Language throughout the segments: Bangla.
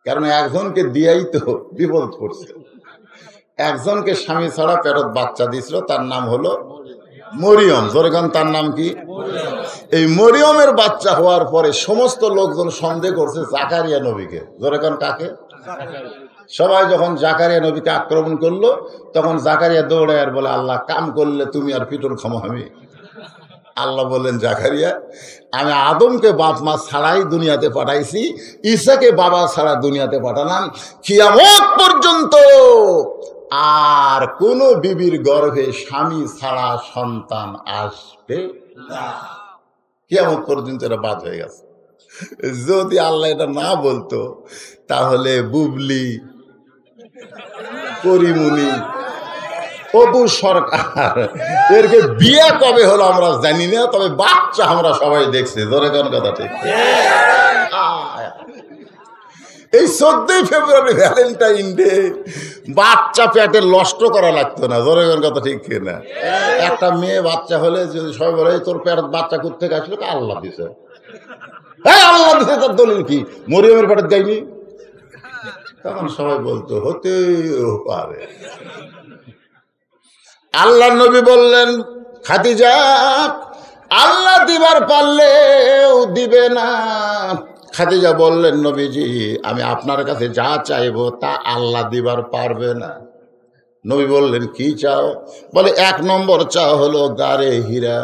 কারণ একজনকে দিয়াই তো বিপদ পড়ছে। একজনকে স্বামী ছাড়া পেটত বাচ্চা দিছিল, তার নাম হলো মরিয়ম। জোরেখান তার নাম কি? এই মরিয়মের বাচ্চা হওয়ার পরে সমস্ত লোকজন সন্দেহ করছে জাকারিয়া নবীকে। জোরেখান কাকে? সবাই যখন জাকারিয়া নবীকে আক্রমণ করলো, তখন জাকারিয়া দৌড়ায় আর বলে, আল্লাহ কাম করলে তুমি আর পিটন খামো আমি। আল্লাহ বললেন, জাকারিয়া, আমি আদমকে বাপ মা ছাড়াই দুনিয়াতে পাঠাইছি, ঈসাকে বাবা ছাড়া দুনিয়াতে পাঠালাম, কিয়ামত পর্যন্ত আর কোন বিবির গর্ভে স্বামী ছাড়া সন্তান আসবে না। কিয়ামত পর্যন্ত এটা বাদ হয়ে গেছে। যদি আল্লাহ এটা না বলতো, তাহলে বুবলি, পরিমুনি, অপু সরকার এরকে বিয়ে কবে হলো আমরা জানি না, তবে বাচ্চা আমরা সবাই দেখছি। ধরে কোন কথা ঠিক? এই 14 ফেব্রুয়ারি ভ্যালেন্টাইন ডে বাচ্চা পেটে নষ্ট করা লাগতো না। ধরে কোন কথা ঠিক কিনা? একটা মেয়ে বাচ্চা হলে যদি সবাই বলে, তোর পেট বাচ্চা কোথেকে আসলো? আল্লাহ দিছে। হ্যাঁ, আল্লাহ দিছে, তার দলিল কি? মরিয়মের পেটে দেয়নি? তখন সবাই বলতো হতে পারে। আল্লাহ নবী বললেন, খাদিজা, আল্লাহ দিবার পারলেও দিবে না। খাদিজা বললেন, নবীজি, আমি আপনার কাছে যা চাইবো তা আল্লাহ দিবার পারবে না। নবী বললেন, কি চাও? বলে, 1 নম্বর চাও হলো গারে হীরা।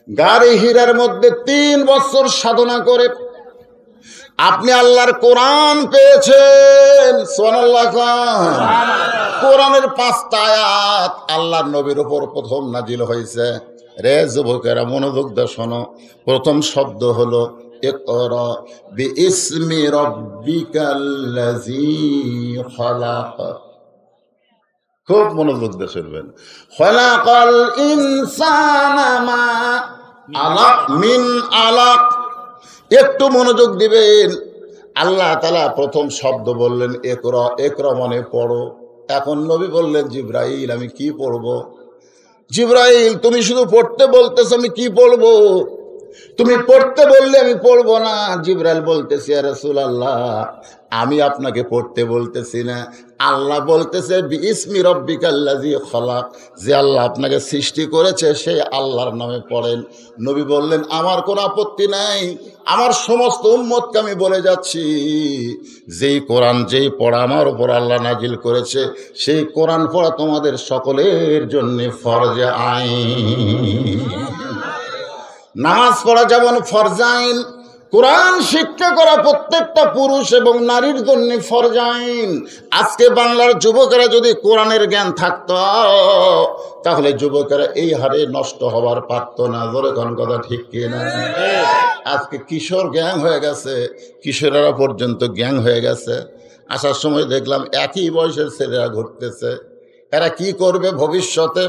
গারে হীরার মধ্যে 3 বছর সাধনা করে আপনি আল্লাহর কোরআন পেয়েছেন। সুবহানাল্লাহ। কোরআনের 5টা আয়াত আল্লাহর নবীর উপর প্রথম নাজিল হয়েছে। রে যুবকেরা, মনোযোগ দিয়ে শোনো। প্রথম শব্দ হলো ইকরা বিইসমি রাব্বিকাল্লাযী খালাক। খুব মনোযোগ দিয়ে শুনবেন। খালাকাল ইনসানা মা আলাক মিন আলাক। একটু মনোযোগ দিবেন। আল্লাহ তাআলা প্রথম শব্দ বললেন ইকরা। ইকরা মানে পড়ো। এখন নবী বললেন, জিবরাইল, আমি কি পড়বো? জিবরাইল, তুমি শুধু পড়তে বলতেছো, আমি কি পড়বো? তুমি পড়তে বললে আমি পড়বো না। জিবরাইল বলতেছে, ইয়া রাসূলুল্লাহ, আমি আপনাকে পড়তে বলতেছি না, আল্লাহ বলতেছে বিইসমি রাব্বিকাল্লাযী খালাক, যে আল্লাহ আপনাকে সৃষ্টি করেছে সেই আল্লাহর নামে পড়েন। নবী বললেন, আমার কোনো আপত্তি নাই, আমার সমস্ত উম্মতকে আমি বলে যাচ্ছি, যেই কোরআন, যেই পড়া আমার উপর আল্লাহ নাজিল করেছে, সেই কোরআন পড়া তোমাদের সকলের জন্য ফরজে আইন। নামাজ পড়া যেমন ফরজ আইন, কোরআন শিক্ষা করা প্রত্যেকটা পুরুষ এবং নারীর জন্য ফরজ আইন। আজকে বাংলার যুবকেরা যদি কোরআনের জ্ঞান থাকতো, তাহলে যুবকেরা এই হারে নষ্ট হবার পারত না। ধরে কোন কথা ঠিক কিনা? আজকে কিশোর গ্যাং হয়ে গেছে, কিশোরেরা পর্যন্ত গ্যাং হয়ে গেছে। আসার সময় দেখলাম একই বয়সের ছেলেরা ঘুরতেছে। এরা কি করবে ভবিষ্যতে?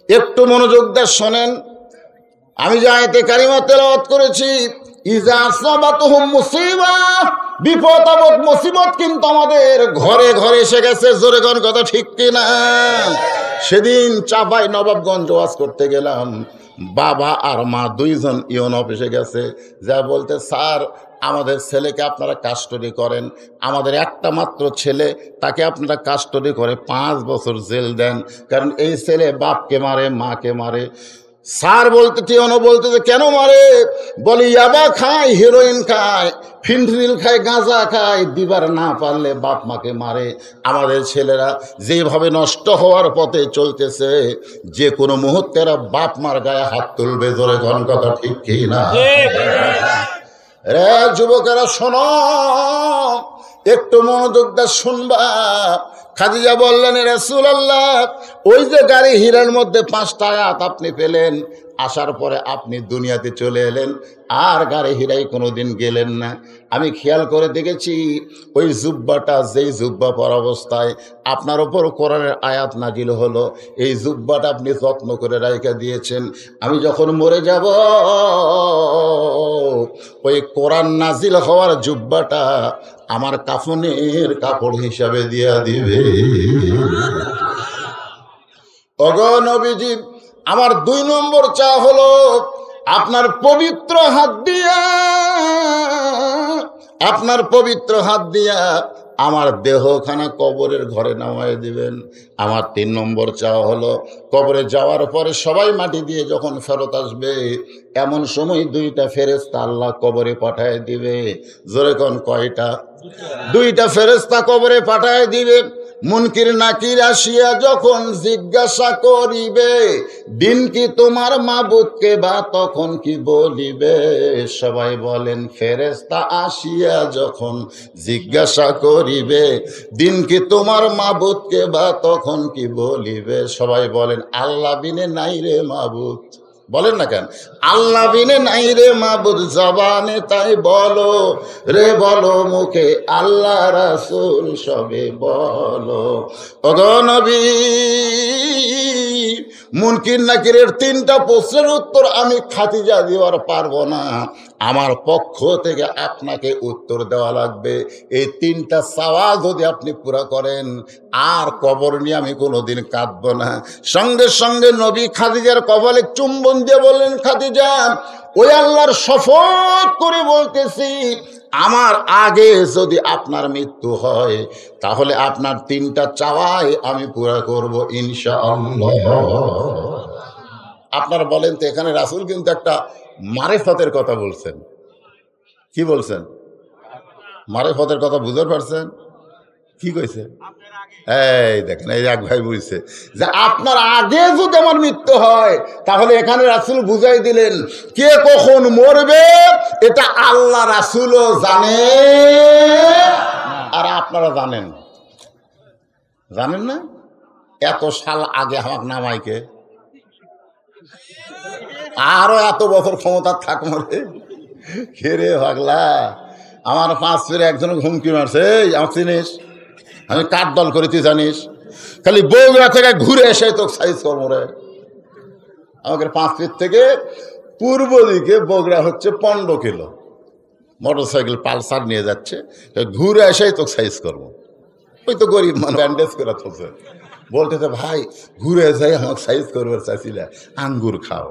একটু মনোযোগ দিয়ে শোনেন। আমি যে আয়াতে কারিমা তেলাওয়াত করেছি, ইজা আসাবাতুহুম মুসিবা, বিপদ আপদ মুসিবত কিন্তু আমাদের ঘরে ঘরে এসে গেছে। জোরে কোন কথা ঠিক কিনা? সেদিন চাপাই নবাবগঞ্জ ওয়াজ করতে গেলাম, বাবা আর মা 2 জন ইউন অফিসে গেছে, যা বলতে, স্যার, আমাদের ছেলেকে আপনারা কাস্টডি করেন, আমাদের একটা মাত্র ছেলে, তাকে আপনারা কাস্টডি করে 5 বছর জেল দেন, কারণ এই ছেলে বাপকে মারে, মাকে মারে। স্যার বলতে, টিওনো বলতে, যে কেন মারে? বলি, ইয়াবা খায়, হিরোইন খায়, ফিনফিনিল খায়, গাঁজা খায়, দিবার না পারলে বাপ মাকে মারে। আমাদের ছেলেরা যেভাবে নষ্ট হওয়ার পথে চলতেছে, যে কোনো মুহূর্তে এরা বাপ মার গায়ে হাত তুলবে। ধরে কোন কথা ঠিক কি না? রে যুবকেরা শোনো, একটু মনোযোগ দিয়ে শুনবা। খাদিজা বললেন, রাসূলুল্লাহ, ওই যে গাড়ি হীরার মধ্যে 5টা আয়াত আপনি পেলেন, আসার পরে আপনি দুনিয়াতে চলে এলেন, আর গাড়ি হীরায় কোনোদিন গেলেন না। আমি খেয়াল করে দেখেছি, ওই জুব্বাটা, যেই জুব্বা পরা অবস্থায় আপনার ওপর কোরআনের আয়াত নাজিল হলো, এই জুব্বাটা আপনি যত্ন করে রাইখা দিয়েছেন। আমি যখন মরে যাব, ওই কোরআন নাজিল হওয়ার জুব্বাটা আমার কাফনের কাপড় হিসাবে দিয়া দিবে। ওগো নবীজি, আমার 2 নম্বর চা হলো, আপনার পবিত্র হাত দিয়া আপনার পবিত্র হাত দিয়া আমার দেহখানা কবরের ঘরে নামায় দিবেন। আমার 3 নম্বর চাওয়া হলো, কবরে যাওয়ার পরে সবাই মাটি দিয়ে যখন ফেরত আসবে, এমন সময় 2টা ফেরেশতা আল্লাহ কবরে পাঠায় দিবে। জোরে কোন কয়টা? 2টা ফেরেশতা কবরে পাঠায় দিবে। মুনকির নাকির আসিয়া যখন জিজ্ঞাসা করিবে, দিন কি তোমার মাবুদকে, বা তখন কি বলিবে? সবাই বলেন, ফেরেশতা আসিয়া যখন জিজ্ঞাসা করিবে, দিন কি তোমার মাবুদকে, বা তখন কি বলিবে? সবাই বলেন, আল্লাহ বিনে নাই রে মাবুদ। বলেন না কেন? আল্লাহ বিনে নাই রে মাবুদ, জবানে তাই বলো রে, বলো মুখে আল্লাহ রাসূল সবে বলো। ওগো নবী, মুনকির নাকিরের 3টা প্রশ্নের উত্তর আমি খাদিজা দিবার পারবো না, আমার পক্ষ থেকে আপনাকে উত্তর দেওয়া লাগবে। এই 3টা চাওয়া যদি আপনি পুরা করেন, আর কবর নিয়ে আমি কোনোদিন কাঁদবো না। সঙ্গে সঙ্গে নবী খাদিজার কপালে চুম্বন দিয়ে বললেন, খাদিজা, ওই আল্লাহর শপথ করে বলতেছি, আমার আগে যদি আপনার মৃত্যু হয়, তাহলে আপনার 3টা চাওয়াই আমি পুরা করব ইনশাআল্লাহ। আপনারা বলেন তো, এখানে রাসূল কিন্তু একটা মারেফতের কথা বলছেন। কি বলছেন? মারেফতের কথা বুঝতে পারছেন? কি কইছে? এই দেখেন, এই এক ভাই বুঝছে যে আপনার আগে যদি আমার মৃত্যু হয়, তাহলে এখানে রাসূল বুঝাই দিলেন, কে কখন মরবে এটা আল্লাহ রাসূলও জানে, আর আপনারা জানেন। জানেন না? এত সাল আগে আমাকে নামাইকে, আরো এত বছর ক্ষমতা থাক মরে কে রে ভাগলা। আমার 5 ফিরে একজন হুমকি মারছে, আমাকে চিনিস, আমি কার দল করে তুই জানিস, খালি বগুড়া থেকে ঘুরে এসে তো সাইজ করবো রে। আমাকে 5 ফিট থেকে পূর্ব দিকে বগুড়া হচ্ছে 15 কিলো, মোটরসাইকেল পালসার নিয়ে যাচ্ছে, ঘুরে এসেই তো সাইজ করবো। ওই তো গরিব মানুষ ব্যান্ডেজ করে চলছে, বলতেছে ভাই ঘুরে যাই আমাকে সাইজ করবার চাইছিলে, আঙ্গুর খাও।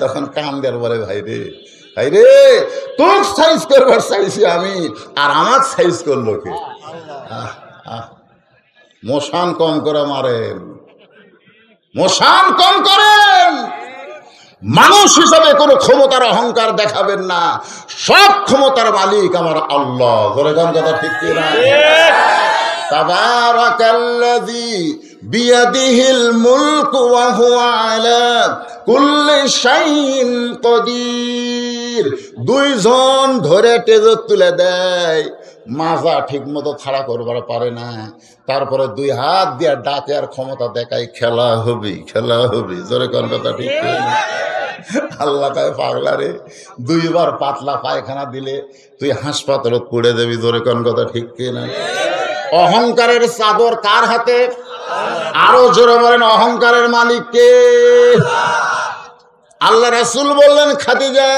তখন কান দেওয়ার বলে, ভাই রে ভাই রে, তোর সাইজ করবার চাইছি আমি, আর আমার সাইজ করলো কে? মশান কম করে মারেন, মশান কম করেন। মানুষ হিসাবে কোনো ক্ষমতার অহংকার দেখাবেন না, সব ক্ষমতার মালিক আমার আল্লাহ। ধরে কোন কথা ঠিক কিনা? তাবারাকাল্লাযী বিয়াদিহিল মুলকু ওয়া হুয়া আলা কুল্লি শাইইন কাদির। 2 জন ধরে টেজত তুলে দেয়, মাজা ঠিক মতো খাড়া করবার পারে না, তারপরে 2 হাত দিয়ে ডাকে আর ক্ষমতা দেখায়, খেলা হবে খেলা হবে। জোরে কোন কথা ঠিক কিনা? আল্লাহ তাই পাগলা রে, 2 বার পাতলা পায়খানা দিলে তুই হাসপাতালত পড়ে যাবি। জোরে কোন কথা ঠিক কিনা? অহংকারের চাদর কার হাতে? আরো জোরে বলেন, অহংকারের মালিক কে? আল্লাহ রাসূল বললেন, খাদিজা,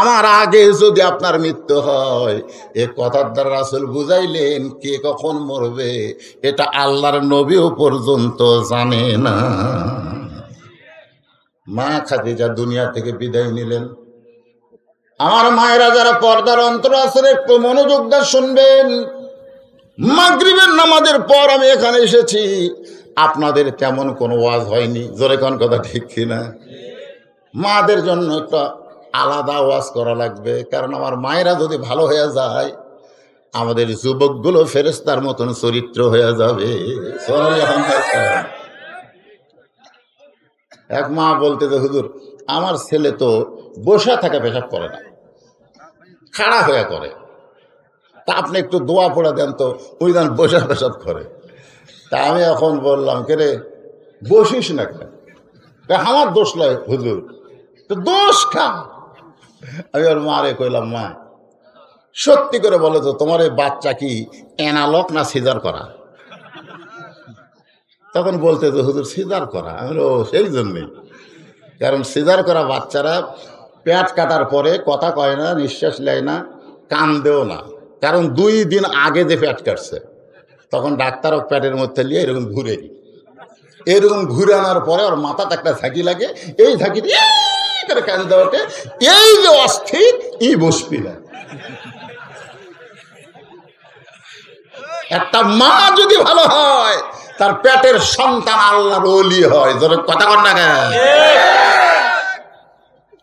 আমার আগে যদি আপনার মৃত্যু হয়, এ কথার দ্বারা রাসূল বুঝাইলেন কে কখন মরবে এটা আল্লাহর নবীও পর্যন্ত জানে না। মা খাদিজা দুনিয়া থেকে বিদায় নিলেন। আমার মায়েরা যারা পর্দার অন্তর আছেন, একটু মনোযোগ দিয়ে শুনবেন। মাগরিবের নামাজের পর আমি এখানে এসেছি, আপনাদের তেমন কোনো ওয়াজ হয়নি। জোরে কোন কথা ঠিক কিনা? মাদের জন্য একটা আলাদা ওয়াজ করা লাগবে, কারণ আমার মায়েরা যদি ভালো হয়ে যায়, আমাদের যুবকগুলো ফেরেশতার মতন চরিত্র হয়ে যাবে। এক মা বলতে, হুজুর আমার ছেলে তো বসে থাকা পেশাব করে না, খাড়া হয়ে করে, তা আপনি একটু দোয়া পড়ে দেন তো, ওই দিন বসে পেশাব করে। তা আমি এখন বললাম, কে রে বসিস না কেন? আমার দোষ নয় হুজুর, তো দোষ খা। আমি ওর মারে কইলাম, মা সত্যি করে বলো তো, তোমার এই বাচ্চা কি অ্যানালগ না সিজার করা? তখন বলতে তো, হুজুর সিজার করা। আমি ও সেই জন্যই, কারণ সিজার করা বাচ্চারা পেট কাটার পরে কথা কয় না, নিঃশ্বাস নেয় না, কান্দেও না, কারণ 2 দিন আগে যে পেট কাটছে, তখন ডাক্তারও পেটের মধ্যে নিয়ে এরকম ঘুরে আনার পরে ওর মাথাতে একটা ঝাঁকি লাগে, এই ঝাঁকি করে কান দেওয়াতে এই যে অস্থির ই বসবি না। একটা মা যদি ভালো হয় তার পেটের সন্তান আল্লাহর ওলি হয়। ধরে কথা কর না কেন?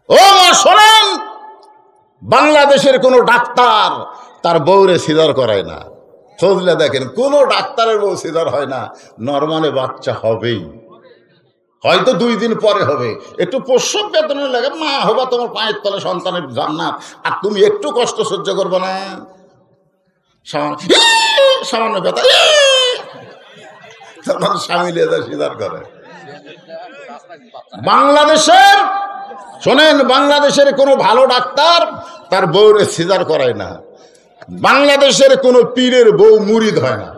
ও মা শোনেন, বাংলাদেশের কোন ডাক্তার তার বউরে সিজার করায় না। খোঁজলে দেখেন কোন ডাক্তারের বউ সিজার হয় না। নরমালে বাচ্চা হবেই, হয়তো 2 দিন পরে হবে। একটু প্রসব বেদনা লাগে, মা হবা, তোমার পায়ের তলে সন্তানের জান্নাত, আর তুমি একটু কষ্ট সহ্য করবে না। সামান্য ব্যথা তখন স্বামী লেজা সিজার করে। বাংলাদেশের শোনেন, বাংলাদেশের কোনো ভালো ডাক্তার তার বউরে সিজার করায় না। বাংলাদেশের কোনো পীরের বউ মুরিদ হয় না।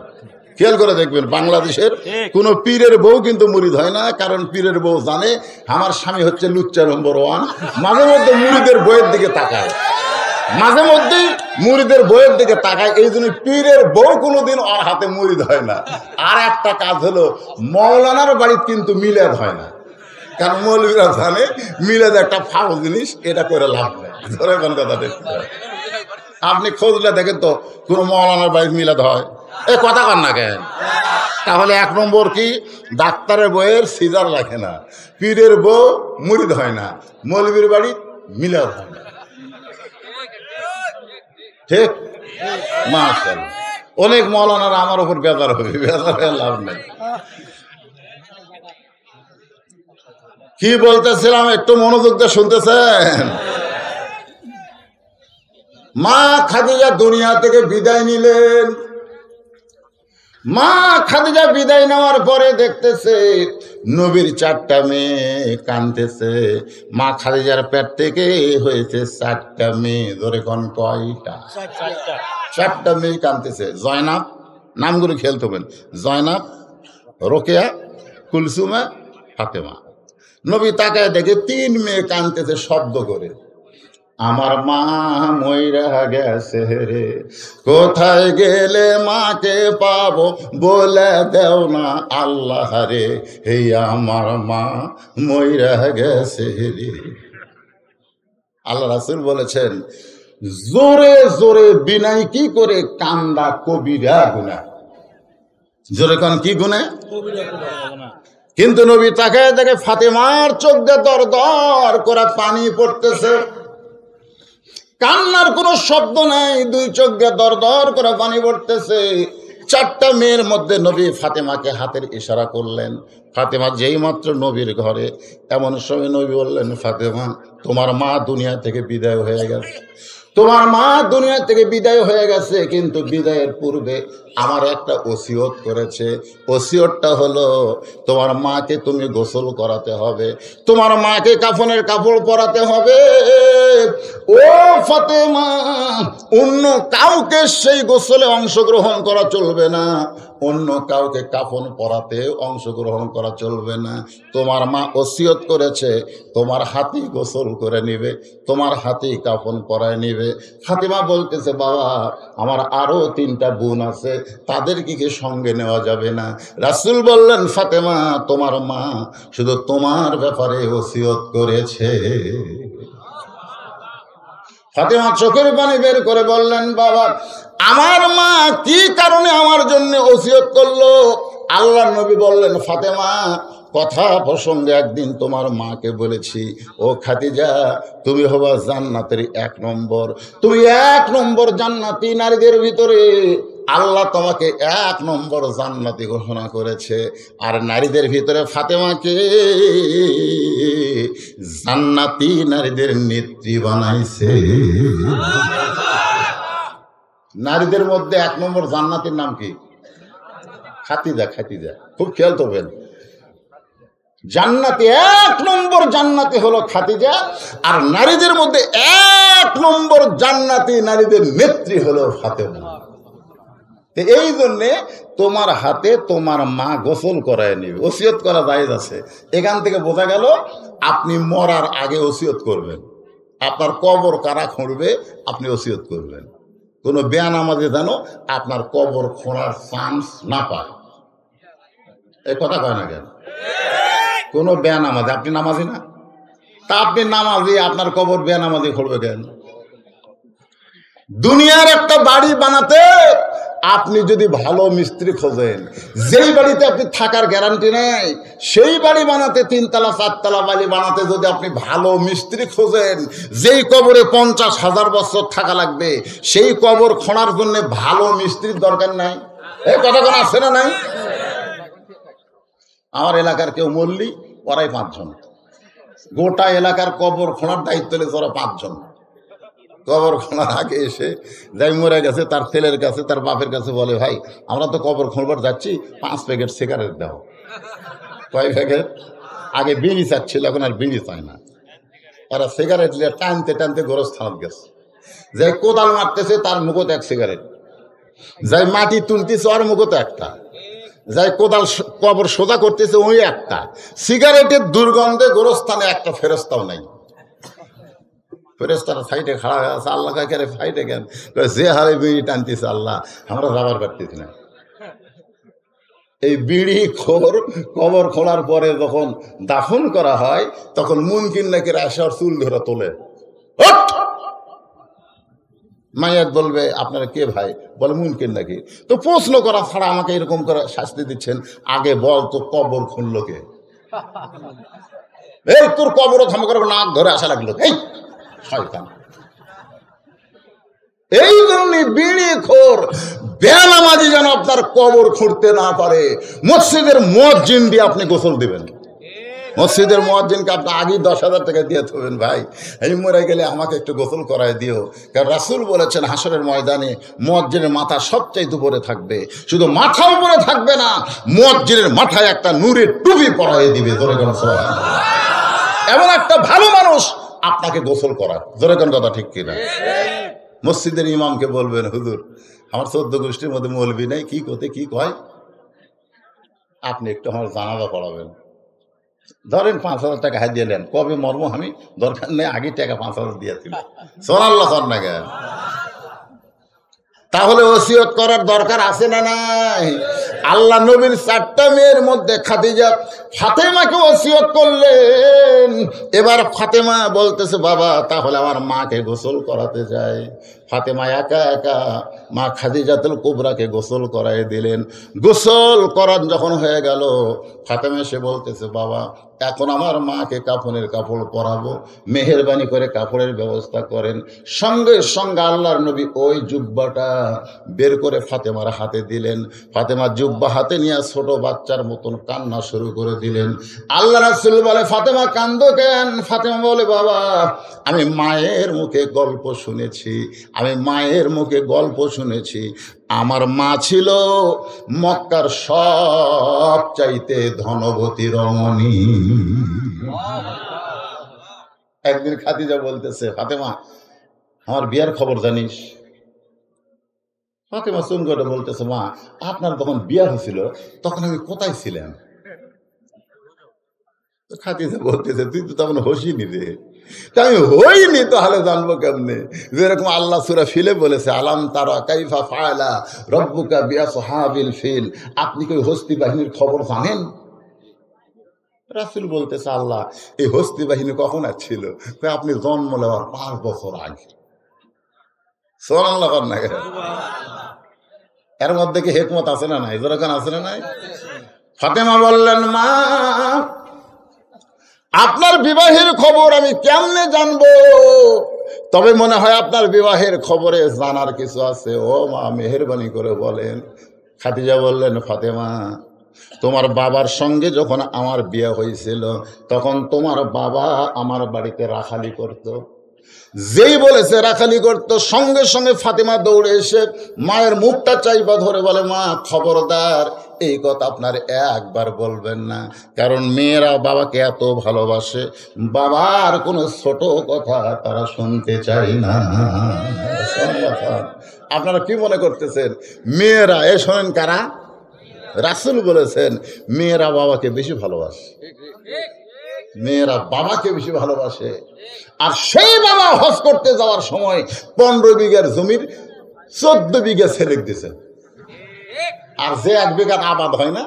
খেয়াল করে দেখবেন, বাংলাদেশের কোনো পীরের বউ কিন্তু মুরিদ হয় না। কারণ পীরের বউ জানে আমার স্বামী হচ্ছে লুচ্চা নম্বর 1। মাঝে মধ্যে মুরিদের বইয়ের দিকে তাকায়, মাঝে মধ্যে মুরিদের বইয়ের দিকে তাকায়। এই জন্য পীরের বউ কোনোদিন ওর হাতে মুরিদ হয় না। আর একটা কাজ হলো, মৌলানার বাড়িতে কিন্তু মিলাদ হয় না। কারণ মৌলবীরা জানে মিলাদ একটা ফাও জিনিস, এটা করে লাভ নেই। ধরে কোন কথা দেখতে, আপনি খোঁজলে দেখেন তো কোনো মৌলানার বাড়িতে মিলাদ হয়? এ কথা কর না কেন? তাহলে 1 নম্বর কি, ডাক্তারের বইয়ের সিজার রাখে না, পীরের বউ মুরিদ হয় না, মৌলবীর বাড়ি মিলাদ হয় না। ঠিক? মাশাআল্লাহ। অনেক মৌলানারা আমার উপর বেজার হবে, বেজার হয়ে লাভ নেই। কি বলতেছিলাম একটু মনোযোগ দিয়ে শুনতেছেন? মা খাদিজা দুনিয়া থেকে বিদায় নিলেন। মা খাদিজা বিদায় নেওয়ার পরে দেখতেছে নবীর 4টা মেয়ে কাঁদতেছে। মা খাদিজার পেট থেকে হয়েছে 4টা মেয়ে। ধরে কোন কয়টা? 4টা মেয়ে কাঁদতেছে। জয়নাব, নামগুলো খেয়াল করবেন, জয়নাব, রোকেয়া, কুলসুমা, ফাতেমা। নবী তাকায় দেখে 3 মেয়ে কাঁদতেছে শব্দ করে, আমার মা মইরা গেছে রে, কোথায় গেলে মাকে পাবো বলে দেও না আল্লাহ রে, এই আমার মা মইরা গেছে রে। আল্লাহ রাসূল বলেছেন, জোরে জোরে বিনাই কি করে কান্দা কবিরা গুনাহ। জোরে কান কি গুনাহ? কিন্তু নবী তাকায় দেখে ফাতেমার চোখ দিয়ে দর দর করে পানি পড়তেছে, কান্নার কোনো শব্দ নাই, 2 চোখ দিয়ে দর দর করে পানি পড়তেছে। 4টা মেয়ের মধ্যে নবী ফাতেমাকে হাতের ইশারা করলেন। ফাতেমা যেই মাত্র নবীর ঘরে, এমন সময় নবী বললেন, ফাতেমা তোমার মা দুনিয়া থেকে বিদায় হয়ে গেছে, তোমার মা দুনিয়া থেকে বিদায় হয়ে গেছে, কিন্তু বিদায়ের পূর্বে আমার একটা ওসিয়ত করেছে। ওসিয়তটা হলো তোমার মাকে তুমি গোসল করাতে হবে, তোমার মাকে কাফনের কাপড় পরাতে হবে। ও ফাতেমা, অন্য কাউকে সেই গোসলে অংশগ্রহণ করা চলবে না, অন্য কাউকে কাফন পরাতে অংশগ্রহণ করা চলবে না। তোমার মা ওসিয়ত করেছে তোমার হাতেই গোসল করে নিবে, তোমার হাতেই কাফন পরায় নিবে। ফাতেমা বলতেছে, বাবা আমার আরো 3টা বোন আছে, তাদেরকে কি সঙ্গে নেওয়া যাবে না? রাসূল বললেন, ফাতেমা তোমার মা শুধু তোমার ব্যাপারে ওসিয়ত করেছে। ফাতেমা চোখের পানি বের করে বললেন, বাবা আমার মা কি কারণে আমার জন্য ওসিয়ত করলো? আল্লাহর নবী বললেন, ফাতেমা কথা প্রসঙ্গে একদিন তোমার মাকে বলেছি, ও খাদিজা তুমি হবা জান্নাতের 1 নম্বর, তুমি 1 নম্বর জান্নাতি নারীদের ভিতরে। আল্লাহ তোমাকে 1 নম্বর জান্নাতি ঘোষণা করেছে, আর নারীদের ভিতরে ফাতেমাকে জান্নাতি নারীদের নেত্রী বানাইছে। নারীদের মধ্যে 1 নম্বর জান্নাতির নাম কি? খাদিজা। খাদিজা খুব খেয়াল করবেন, জান্নাতি 1 নম্বর জান্নাতি হলো খাদিজা, আর নারীদের মধ্যে 1 নম্বর জান্নাতি নারীদের নেত্রী হলো ফাতেমা। এই জন্যে তোমার হাতে তোমার মা গোসল করায় নিবে, ওসিয়ত করা জায়েজ আছে। এখান থেকে বোঝা গেল আপনি মরার আগে ওসিয়ত করবেন, আপনার কবর কারা খুঁড়বে আপনি ওসিয়ত করবেন। কোনো বেয়ানামাজি যেন আপনার কবর খোঁড়ার চান্স না পায়। এই কথা কয় না কেন? কোনো বেয়ানামাজি, আপনি নামাজি না, তা আপনি নামাজি, আপনার কবর বেয়ানামাজি খুঁড়বে কেন? দুনিয়ার একটা বাড়ি বানাতে আপনি যদি ভালো মিস্ত্রি খোঁজেন, যেই বাড়িতে আপনি থাকার গ্যারান্টি নেই, সেই বাড়ি বানাতে 3 তলা 4 তলা বাড়ি বানাতে যদি আপনি ভালো মিস্ত্রি খোঁজেন, যেই কবরে 50,000 বছর থাকা লাগবে, সেই কবর খোঁড়ার জন্য ভালো মিস্ত্রির দরকার নাই। এই কথা কোন আছে না নাই? আমার এলাকার কেউ মরলি ওরাই 5 জন, গোটা এলাকার কবর খোঁড়ার দায়িত্ব নিয়েছে ওরা 5 জন। কবর খোঁড়ার আগে এসে যাই মরে গেছে তার ছেলের কাছে, তার বাপের কাছে বলে, ভাই আমরা তো কবর খোঁড়বার যাচ্ছি, 5 প্যাকেট সিগারেট দাও। কয় প্যাকেট? আগে বিড়ি চাচ্ছিল, এখন আর বিড়ি চায় না। ওরা সিগারেট নিয়ে টানতে টানতে গোরস্থান গেছে। যাই কোদাল মারতেছে তার মুখত 1 সিগারেট, যাই মাটি তুলতেছে ওর মুখত একটা, যাই কোদাল কবর সোজা করতেছে ওই একটা। সিগারেটের দুর্গন্ধে গোরস্থানে একটা ফেরস্তাও নাই। ফেরেশতারা সাইডে খাড়া হয়ে আছে, আল্লাহ কাকে ফাইটে কেন? যে হারে বিড়ি টানতেছে আল্লাহ, আমরা যাবার পারতেছি না। এই বিড়ি খোর কবর খোলার পরে যখন দাফন করা হয়, তখন মুনকিন নাকি আসার চুল ধরে তোলে। মাইয়াত বলবে, আপনারা কে ভাই? বলে মুনকিন নাকি। তো প্রশ্ন করা ছাড়া আমাকে এরকম করে শাস্তি দিচ্ছেন, আগে বল তো কবর খুললো কে? এই তোর কবর থামা করে নাক ধরে আসা লাগলো, এই শয়তান। এই জন্যই বিড়ি খোর বেনামাজি যেন আপনার কবর খুঁড়তে না পারে, মসজিদের মুয়াজ্জিন দিয়ে আপনি গোসল দিবেন। মসজিদের মুয়াজ্জিনকে আপনি আগে 10,000 টাকা দিয়ে থাকবেন, ভাই এই মরে গেলে আমাকে একটু গোসল করায় দিও। কারণ রাসূল বলেছেন হাসরের ময়দানে মুয়াজ্জিনের মাথা সবচাইতে উপরে থাকবে, শুধু মাথা উপরে থাকবে না, মুয়াজ্জিনের মাথায় একটা নূরের টুপি পরায় দিবে। জোরে কোন সুবহানাল্লাহ। এমন একটা ভালো মানুষ আপনাকে গোসল করা। জোরে কোন কথা ঠিক কিনা? মসজিদের ইমামকে বলবেন, হুজুর আমার 14 গোষ্ঠীর মধ্যে মৌলবি নাই, কি করতে কি কয়, আপনি একটু আমার জানাজা পড়াবেন। ধরেন 5,000 টাকা হাত দিলেন, কবে মর্ম আমি দরকার নেই, আগে টাকা 5,000 দিয়েছিল। সুবহানাল্লাহ না কেন? তাহলে ওসিয়ত করার দরকার আছে না নাই? আল্লাহ নবীর 4টা মেয়ের মধ্যে খাদিজা ফাতেমাকে ওসিয়ত করলেন। এবার ফাতেমা বলতেছে, বাবা তাহলে আমার মাকে গোসল করাতে যায়। ফাতেমা একা একা মা খাদিজাতুল কুবরাকে গোসল করাই দিলেন। গোসল করার যখন হয়ে গেল, ফাতেমা এসে বলতেছে, বাবা এখন আমার মাকে কাফনের কাপড় পরাবো, মেহেরবানি করে কাপড়ের ব্যবস্থা করেন। সঙ্গে সঙ্গে আল্লাহর নবী ওই জুব্বাটা বের করে ফাতেমার হাতে দিলেন। ফাতেমা জুব্বা হাতে নিয়ে ছোট বাচ্চার মতন কান্না শুরু করে দিলেন। আল্লাহ রাসূল বলে, ফাতেমা কান্দো কেন? ফাতেমা বলে, বাবা আমি মায়ের মুখে গল্প শুনেছি, আমি মায়ের মুখে গল্প শুনেছি, আমার মা ছিল মক্কার সব চাইতে ধনবতী রমণী। একদিন খাদিজা বলতেছে, ফাতেমা আমার বিয়ার খবর জানিস? ফাতেমা চুম করে বলতেছে, মা আপনার যখন বিয়া হয়েছিল তখন আমি কোথায় ছিলাম? খাদিজা বলতেছে, তুই তো তখন হসিনি রে। তা আমি হইনি তাহলে জানবো কেমনে? যেরকম আল্লাহ সূরা ফিলে বলেছে, আলাম তারা কাইফা ফাআলা রাব্বুকা বিআসহাবিল ফিল, আপনি কি হস্তি বাহিনীর খবর জানেন? রাসূল বলতেছে, আল্লাহ এই হস্তি বাহিনী কখন আসছিল? আপনি জন্ম নেওয়ার 5 বছর আগে। সুবহানাল্লাহ না? এর মধ্যে কি হিকমত আছে না নাই? যেরকম আছে না নাই? ফাতেমা বললেন, মা আপনার বিবাহের খবর আমি কেমনে জানবো? তবে মনে হয় আপনার বিবাহের খবরে জানার কিছু আছে। ও মা মেহেরবানি করে বলেন। খাদিজা বললেন, ফাতেমা তোমার বাবার সঙ্গে যখন আমার বিয়ে হয়েছিল তখন তোমার বাবা আমার বাড়িতে রাখালি করত। যেই বলেছে রাখালি করতো, সঙ্গে সঙ্গে ফাতেমা দৌড়ে এসে মায়ের মুখটা চাইবা ধরে বলে, মা খবরদার এই কথা আপনার একবার বলবেন না, কারণ মেয়েরা বাবাকে এত ভালোবাসে, বাবার কোনো ছোট কথা তারা শুনতে চায় না। আপনারা কি মনে করতেছেন মেয়েরা? এ শোনেন কারা? রাসূল বলেছেন মেয়েরা বাবাকে বেশি ভালোবাসে, মেয়েরা বাবাকে বেশি ভালোবাসে। আর সেই বাবা হজ করতে যাওয়ার সময় 15 বিঘার জমির 14 বিঘা ছেলে দিছে। আর যে 1 বিঘা আবাদ হয় না,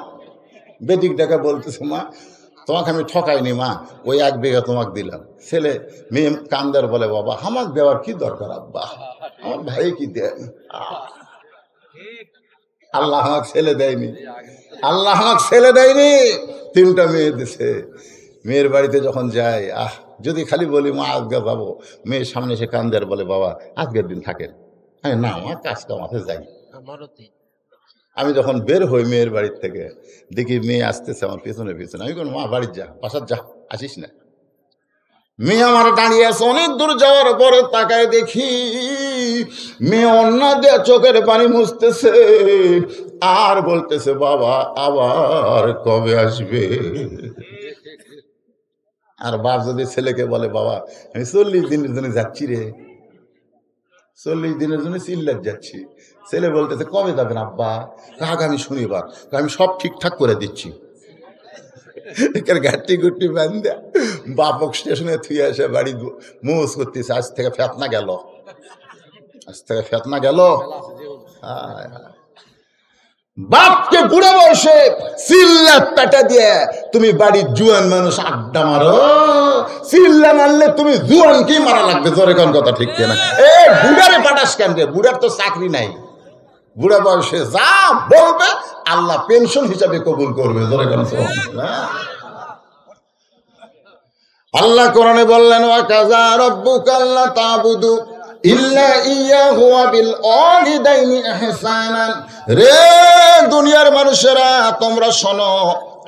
বেদিক ডাকা বলতেছে, মা তোমাকে আমি ঠকাইনি মা, ওই 1 বিঘা তোমাকে দিলাম। ছেলে মেয়ে কান্দার বলে, বাবা আমাকে দেওয়ার কি দরকার আব্বা, আমার ভাই কি দেন। আল্লাহ আমাকে ছেলে দেয়নি, আল্লাহ আমাকে ছেলে দেয়নি, 3টা মেয়ে দিছে। মেয়ের বাড়িতে যখন যাই, যদি খালি বলি মা আজকে যাবো, মেয়ের সামনে এসে কান্দে আর বলে বাবা আজকের দিন থাকেন। আমি না আমার কাজটা মাথায় যাই। আমি যখন বের হই মেয়ের বাড়ির থেকে, দেখি মেয়ে আসতেছে আমার পেছনে পেছনে। আমি কোনো মা বাড়ির যা, বাসার যা, আসিস না। মেয়ে আমার দাঁড়িয়ে আছে। অনেক দূর যাওয়ার পরে তাকায় দেখি মেয়ে অন্না দিয়ে চোখের পানি মুছতেছে আর বলতেছে বাবা আবার কবে আসবে। আর বাপ যদি ছেলেকে বলে বাবা আমি 40 দিনের জন্য যাচ্ছি রে, 40 দিনের জন্য সিল্লার যাচ্ছি, ছেলে বলতেছে কবে যাবেন আব্বা? আগামী শনিবার। আমি সব ঠিকঠাক করে দিচ্ছি। গাঠি গুটি বান্ধা বাপক স্টেশনে থুয়ে এসে বাড়ি মোজ করতেছে। আজ থেকে ফেতনা গেল, আজ থেকে ফেতনা গেল। বাপকে বুড়ে বসে চিল্লা পেটা দিয়ে তুমি বাড়ির জুয়ান মানুষ আড্ডা মারো, চিল্লা মারলে তুমি জুয়ান কি মারা লাগবে? জোরে কোন কথা ঠিক কিনা? এ বুড়ারে পাঠাস কেন রে? বুড়ার তো চাকরি নাই। বুড়া বয়সে যা বলবে আল্লাহ পেনশন হিসাবে কবুল করবে। জোরে কোন আল্লাহ কোরআনে বললেন ওয়া কাযা রাব্বুকা আল্লা তা'বুদু ইল্লা ইয়াহু ওয়া বিল ওয়ালিদাইনি ইহসানান। রে দুনিয়ার মানুষেরা তোমরা শোনো,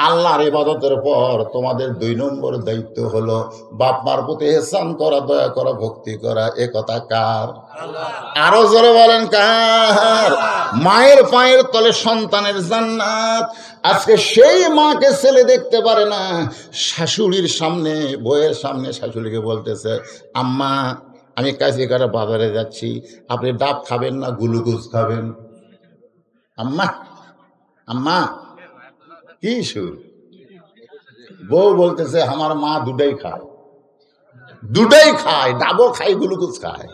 আল্লাহর ইবাদতের পর তোমাদের 2 নম্বর দায়িত্ব হলো বাপ মার প্রতি ইহসান করা, দয়া করা, ভক্তি করা। এ কথা কার? আরো জোরে বলেন কার? মায়ের পায়ের তলে সন্তানের জান্নাত। আজকে সেই মাকে ছেলে দেখতে পারে না, শাশুড়ির সামনে, বউয়ের সামনে শাশুড়িকে বলতেছে আম্মা আমি কাছে বাজারে যাচ্ছি, আপনি ডাব খাবেন না গ্লুকোজ খাবেন? আম্মা আম্মা কি সুর? বউ বলতেছে আমার মা দুটাই খায়, দুটাই খায়, ডাবও খায় গ্লুকোজ খায়।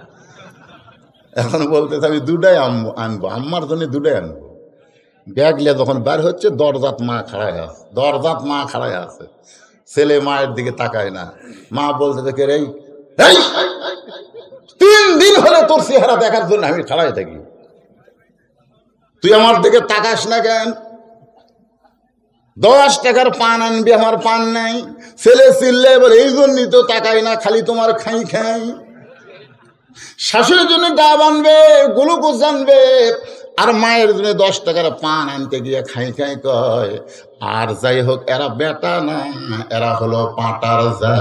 এখন বলতেছে আমি দুটাই আনবো, আম্মার জন্য দুটাই আনবো। ব্যাগ লিয়ে যখন বের হচ্ছে দরজাত মা খাড়ায় আছে, দরজাত মা খাড়ায় আছে। ছেলে মায়ের দিকে তাকায় না। মা বলতে দেখে রে 3 দিন হলে তোর চেহারা দেখার জন্য আমি খাড়ায় থাকি, তুই আমার দিকে তাকাস না কেন? 10 টাকার পান আনবি, আমার পান নাই। ছেলে চিল্লে এবার এই জন্যই তো তাকাই না, খালি তোমার খাই খাই। শাশুড়ির জন্য ডাব আনবে, গ্লুকোজ আনবে, আর মায়ের জন্য 10 টাকার পান আনতে গিয়ে খাই খাই কয়। আর যাই হোক এরা বেটা না, এরা হলো পাটার যা।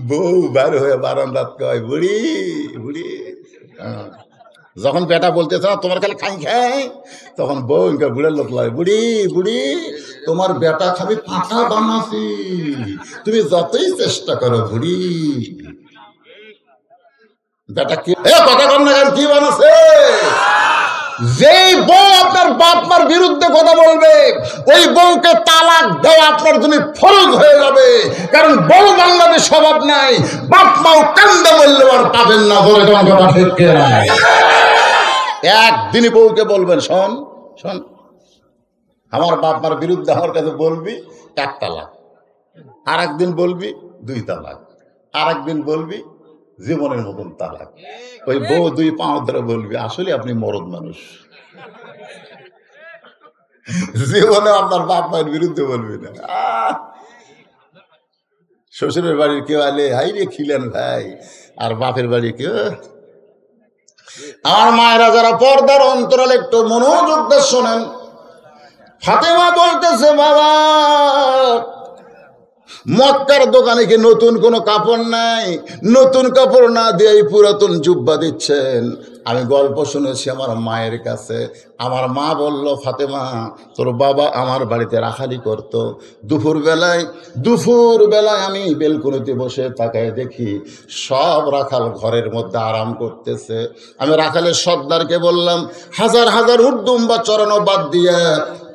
বউ বার হয়ে বারান্দাত কয় বুড়ি বুড়ি। যখন বেটা বলতেছে না তোমার খালি খাই খাই, তখন বউ ইনকা বুড়ের লোক লাগে বুড়ি বুড়ি তোমার বেটা খাবি পাঠা বানাছি, তুমি যতই চেষ্টা করো বুড়ি। বেটা কি কথা কর না কেন? কি বানাছে? যেই বউ আপনার বাপ মার বিরুদ্ধে কথা বলবে ওই বউকে তালাক দেওয়া আপনার জন্য ফরজ হয়ে যাবে। কারণ বউ বাংলাদেশ স্বভাব নাই, বাপ মাও কান্দে বললে আর পাবেন না। বলে তোমার কথা ঠিক কিনা? একদিনই বউকে বলবেন শোন শোন আমার বাপ মার বিরুদ্ধে আমার কাছে বলবি 1 তালাক, আর একদিন বলবি 2 তালাক, আর একদিন বলবি জীবনের মতন তালাক। ওই বউ 2 পাও ধরে বলবি আসলে আপনি মরদ মানুষ, জীবনে আপনার বাপ মায়ের বিরুদ্ধে বলবি না। শ্বশুরের বাড়ির কেউ আলে হাই রে খিলেন ভাই, আর বাপের বাড়ি কেউ। আমার মায়েরা যারা পর্দার অন্তরালে একটু মনোযোগ দিয়ে শোনেন। ফাতেমা বলতেছে বাবা মক্কার দোকানে কি নতুন কোনো কাপড় নাই? নতুন কাপড় না দিয়ে পুরাতন জুব্বা দিচ্ছেন। আমি গল্প শুনেছি আমার মায়ের কাছে। আমার মা বলল ফাতেমা তোর বাবা আমার বাড়িতে রাখালি করতো। দুপুর বেলায় আমি বেলকুনিতে বসে তাকায় দেখি সব রাখাল ঘরের মধ্যে আরাম করতেছে। আমি রাখালের সর্দারকে বললাম হাজার হাজার উর্দুম্বা চড়ানো বাদ দিয়ে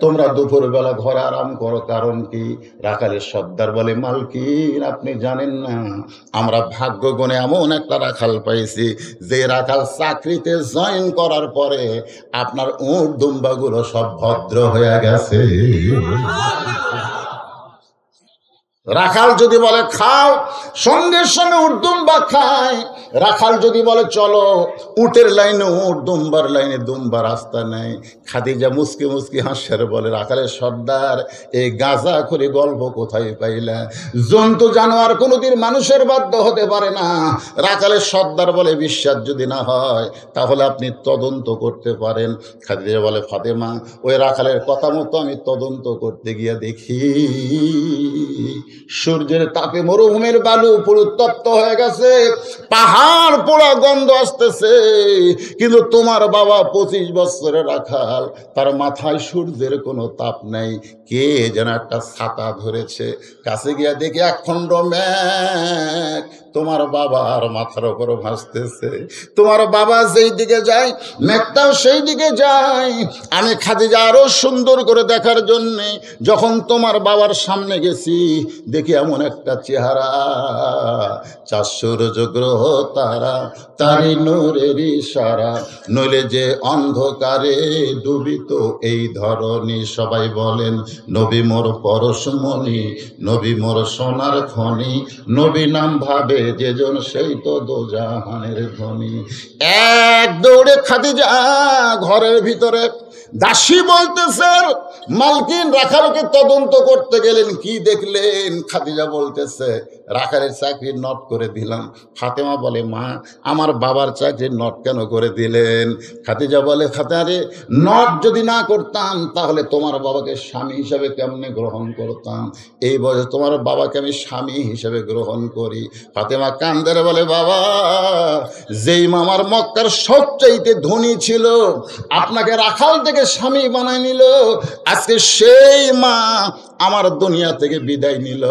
তোমরা দুপুর বেলা ঘরে আরাম করো, কারণ কি? রাখালের সর্দার বলে মালকিন আপনি জানেন না আমরা ভাগ্য গুণে এমন একটা রাখাল পাইছি যে রাখাল চাকরিতে জয়েন করার পরে আপনার উট দুম্বাগুলো সব ভদ্র হয়ে গেছে। রাখাল যদি বলে খাও, সঙ্গে সঙ্গে উট দুম্বা খায়। রাখাল যদি বলে চলো, উটের লাইনে উট, দুম্বার লাইনে দুম্বা, রাস্তা নেই। খাদিজা মুসকি মুসকি হাসিয়ার বলে, রাখালের সর্দার, এই গাঁজা করে গল্প কোথায় পাইলা? জন্তু জানোয়ার কোনোদিন মানুষের বাধ্য হতে পারে না। রাখালের সর্দার বলে, বিশ্বাস যদি না হয় তাহলে আপনি তদন্ত করতে পারেন। খাদিজা বলে, ফাতেমা, ওই রাখালের কথা মতো আমি তদন্ত করতে গিয়ে দেখি সূর্যের তাপে মরুভূমির বালু পুরো উত্তপ্ত হয়ে গেছে, পাহাড় পোড়া গন্ধ আসতেছে, কিন্তু তোমার বাবা 25 বছরের রাখাল, তার মাথায় সূর্যের কোনো তাপ নেই। কে যেন একটা ছাতা ধরেছে। কাছে গিয়া দেখি একখণ্ড মেঘ তোমার বাবার মাথার উপর ভাসতেছে। তোমার বাবা যেই দিকে যায় মেঘটাও সেই দিকে যায়। আমি খাদিজা আরো সুন্দর করে দেখার জন্যে যখন তোমার বাবার সামনে গেছি, দেখি এমন একটা চেহারা, 4 সূর্য গ্রহ তারা, তারি নূরের ইশারা, নইলে যে অন্ধকারে ডুবিত এই ধরনী। সবাই বলেন, নবী মোর পরশমণি, নবী মোর সোনার খনি, নবী নাম ভাবে যেজন সেই তো দোজাহানের ধনী। এক দৌড়ে খাদিজা ঘরের ভিতরে। দাসী বলতেছেন, মালকিন রাখালকে তদন্ত করতে গেলেন, কি দেখলেন? খাদিজা বলতেছে, রাখালের চাকরির নট করে দিলাম। ফাতেমা বলে, মা, আমার বাবার চাকরির নট কেন করে দিলেন? খাদিজা বলে, খাতারে, নট যদি না করতাম তাহলে তোমার বাবাকে স্বামী হিসাবে কেমনে গ্রহণ করতাম? এই বয়সে তোমার বাবাকে আমি স্বামী হিসাবে গ্রহণ করি। ফাতেমা কান্দারে বলে, বাবা, যেই মামার মক্কার সবচাইতে ধনী ছিল, আপনাকে রাখাল থেকে স্বামী বানায় নিল, আজকে সেই মা আমার দুনিয়া থেকে বিদায় নিল।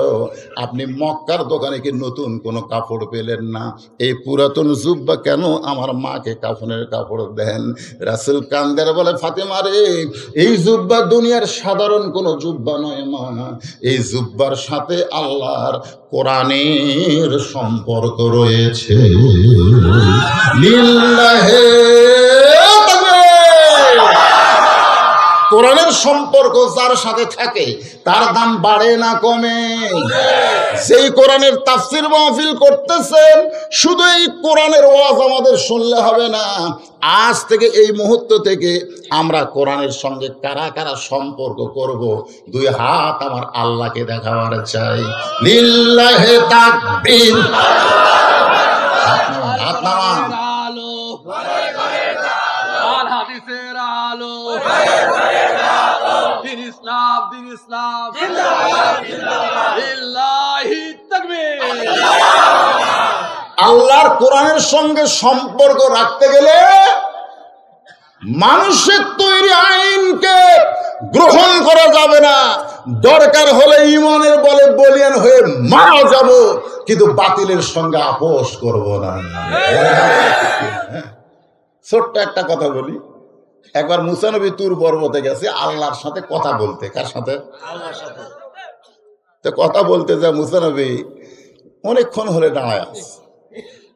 আপনি মক্কার দোকানে কি নতুন কোনো কাপড় পেলেন না? এই পুরাতন জুব্বা কেন আমার মাকে কাফনের কাপড় দেন? রাসূল কান্দের বলে, ফাতেমা রে, এই জুব্বা দুনিয়ার সাধারণ কোনো জুব্বা নয় মা, এই জুব্বার সাথে আল্লাহর কোরআনের সম্পর্ক রয়েছে। লিল্লাহে কোরআনের সম্পর্ক যার সাথে থাকে তার দাম বাড়ে না কমে। সেই কোরআনের তাফসীর মাহফিল করতেছেন, শুধু এই কোরআনের ওয়াজ আমাদের শুনলে হবে না। আজ থেকে এই মুহূর্ত থেকে আমরা কোরআনের সঙ্গে কারা কারা সম্পর্ক করব, 2 হাত আমার আল্লাহকে দেখাবার চাই। লিল্লাহে তাকবীর। হাত নামান। আল্লাহর কোরআনের সঙ্গে সম্পর্ক রাখতে গেলে মানুষের তৈরি আইনকে গ্রহণ করা যাবে না। দরকার হলে ঈমানের বলে বলিয়ান হয়ে মারা যাব, কিন্তু বাতিলের সঙ্গে আপোষ করব না। ছোট্ট একটা কথা বলি, একবার মুসা নবী তুর পর্বতে গেছে আল্লাহর সাথে কথা বলতে। কার সাথে? আল্লাহর সাথে। তো কথা বলতে যা মুসা নবী অনেকক্ষণ হলে দাঁড়ায় আছে,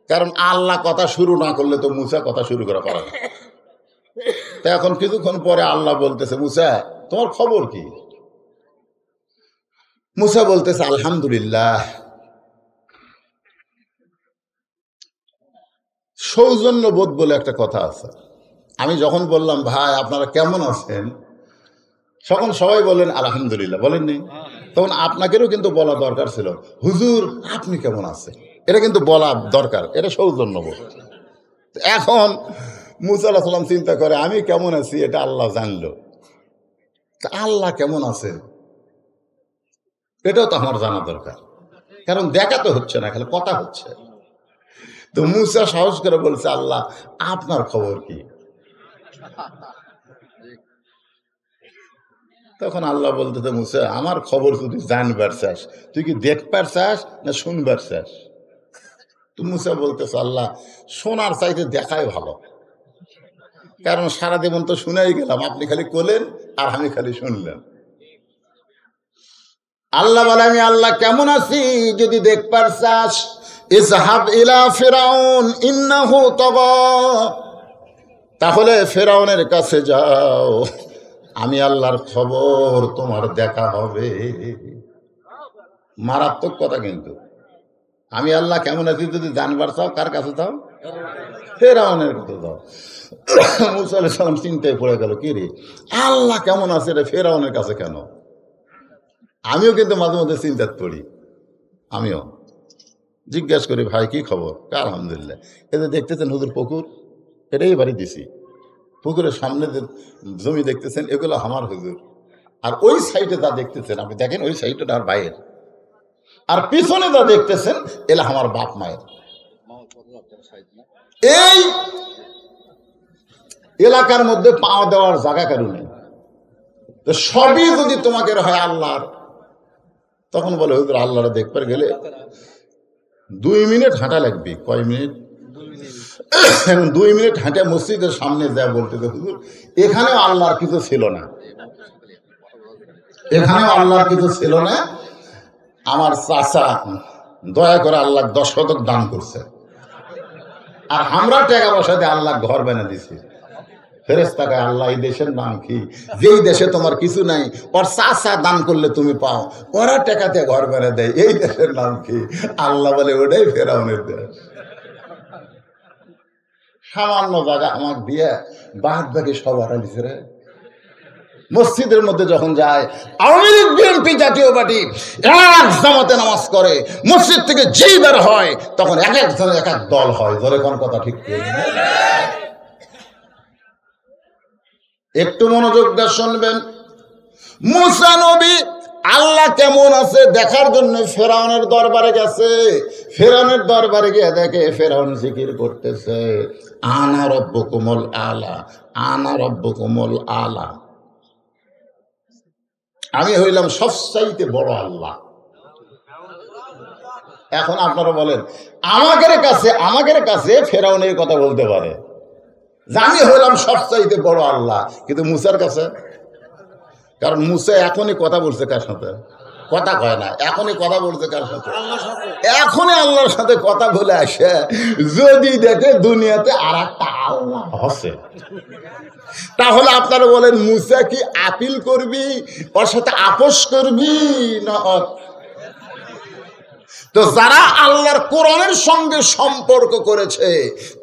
কারণ আল্লাহ কথা শুরু না করলে তো মুসা কথা শুরু করা পারে না। তো এখন কিছুক্ষণ পরে আল্লাহ বলতেছে, মুসা, তোমার খবর কি? মুসা বলতেছে, আলহামদুলিল্লাহ। সৌজন্য বোধ বলে একটা কথা আছে। আমি যখন বললাম, ভাই আপনারা কেমন আছেন, তখন সবাই বললেন আলহামদুলিল্লাহ, বলেননি? তখন আপনাকেও কিন্তু বলা দরকার ছিল, হুজুর আপনি কেমন আছেন, এটা কিন্তু বলা দরকার, এটা সৌজন্য বোধ। এখন মুসা আলাইহিস সালাম চিন্তা করে, আমি কেমন আছি এটা আল্লাহ জানলো, আল্লাহ কেমন আছে এটাও তো আমার জানা দরকার, কারণ দেখা তো হচ্ছে না, খালি কথা হচ্ছে। তো মুসা সাহস করে বলছে, আল্লাহ আপনার খবর কি? তখন আল্লাহ বলতে, মুসা, আমার খবর তুই জানবার চাস, তুই কি দেখবার চাস না শুনবার চাস? তো মুসা বলতেছে, আল্লাহ শোনার চাইতে দেখাই ভালো, কারণ সারা জীবন তো শুনেই গেলাম, আপনি খালি করলেন আর আমি খালি শুনলাম। আল্লাহ বলে, আমি আল্লাহ কেমন আছি যদি দেখবার চাস, ইযহাব ইলা ফিরাউন ইন্নাহু তাগা, তাহলে ফেরাউনের কাছে যাও, আমি আল্লাহর খবর তোমার দেখা হবে। মারাত্মক কথা। কিন্তু আমি আল্লাহ কেমন আছি যদি জানবার চাও কার কাছে চাও? ফেরাউনের কাছে যাও। মুসা আলাইহিস সালাম চিন্তায় পড়ে গেল, কি রে আল্লাহ কেমন আছে রে ফেরাউনের কাছে কেন? আমিও কিন্তু মাঝে মাঝে চিন্তায় পড়ি। আমিও জিজ্ঞাসা করি, ভাই কি খবর? আলহামদুলিল্লাহ। এদের দেখতেছেন হুজুর পুকুর, এটাই বাড়ি দিছি। পুকুরের সামনে যে জমি দেখতেছেন এগুলো আমার হুজুর। আর ওই সাইডে যা দেখতেছেন আপনি দেখেন, ওই সাইডটা আমার ভাইয়ের। আর পিছনে যা দেখতেছেন এলা আমার বাপ মায়ের। এই এলাকার মধ্যে পা দেওয়ার জায়গা কারো নেই। তো সবই যদি তোমাকে হয় আল্লাহর, তখন বলে হুজুর আল্লাহরা দেখবার গেলে 2 মিনিট হাঁটা লাগবে। কয় মিনিট? 2 মিনিট হাঁটে মসজিদের সামনে যা বলতে হুজুর এখানেও আল্লাহর কিছু ছিল না, এখানেও আল্লাহর কিছু ছিল না। আমার চাচা দয়া করে আল্লাহ 10 শতক দান করছে, আর আমরা টাকা পয়সা দিয়ে আল্লাহ ঘর বানিয়ে দিছি। ফেরেশতাকে আল্লাহ এই দেশের নাম কি? যেই দেশে তোমার কিছু নাই ওর চাচা দান করলে তুমি পাও, ওরা টাকাতে ঘর বানিয়ে দেয়, এই দেশের নাম কি? আল্লাহ বলে ওটাই ফেরাউনের দেশ। সামান্য জায়গা আমাকে দিয়ে বাদ বাকি সব হারাইছে রে। মসজিদের মধ্যে যখন যায় আওয়ামী লীগ বিএনপি জাতীয় পার্টি এক জামাতে নামাজ করে, মসজিদ থেকে যেই বের হয় তখন এক একজনের এক এক দল হয়। ধরে কোন কথা ঠিক? একটু মনোযোগ দিয়ে শুনবেন। মুসা নবী আল্লাহ কেমন আছে দেখার জন্য ফেরাউনের দরবারে গেছে। ফেরাউনের দরবারে গিয়ে দেখে ফেরাউন জিকির করতেছে, আনা রব্বুকুমুল আলা, আনা রব্বুকুমুল আলা, আমি হইলাম সবচাইতে বড় আল্লাহ। এখন আপনারা বলেন আমাদের কাছে ফেরাউন এই কথা বলতে পারে যে আমি হইলাম সবচাইতে বড় আল্লাহ, কিন্তু মুসার কাছে? কারণ মুসা এখনই কথা বলছে কার সাথে? কথা কয় না, এখনই কথা বলছে কার সাথে? এখনই আল্লাহর সাথে কথা বলে আসে। যদি দেখে দুনিয়াতে আর একটা আল্লাহ আছে, তাহলে আপনারা বলেন মুসা কি আপিল করবি, ওর সাথে আপোষ করবি না? তো যারা আল্লাহর কোরআনের সঙ্গে সম্পর্ক করেছে,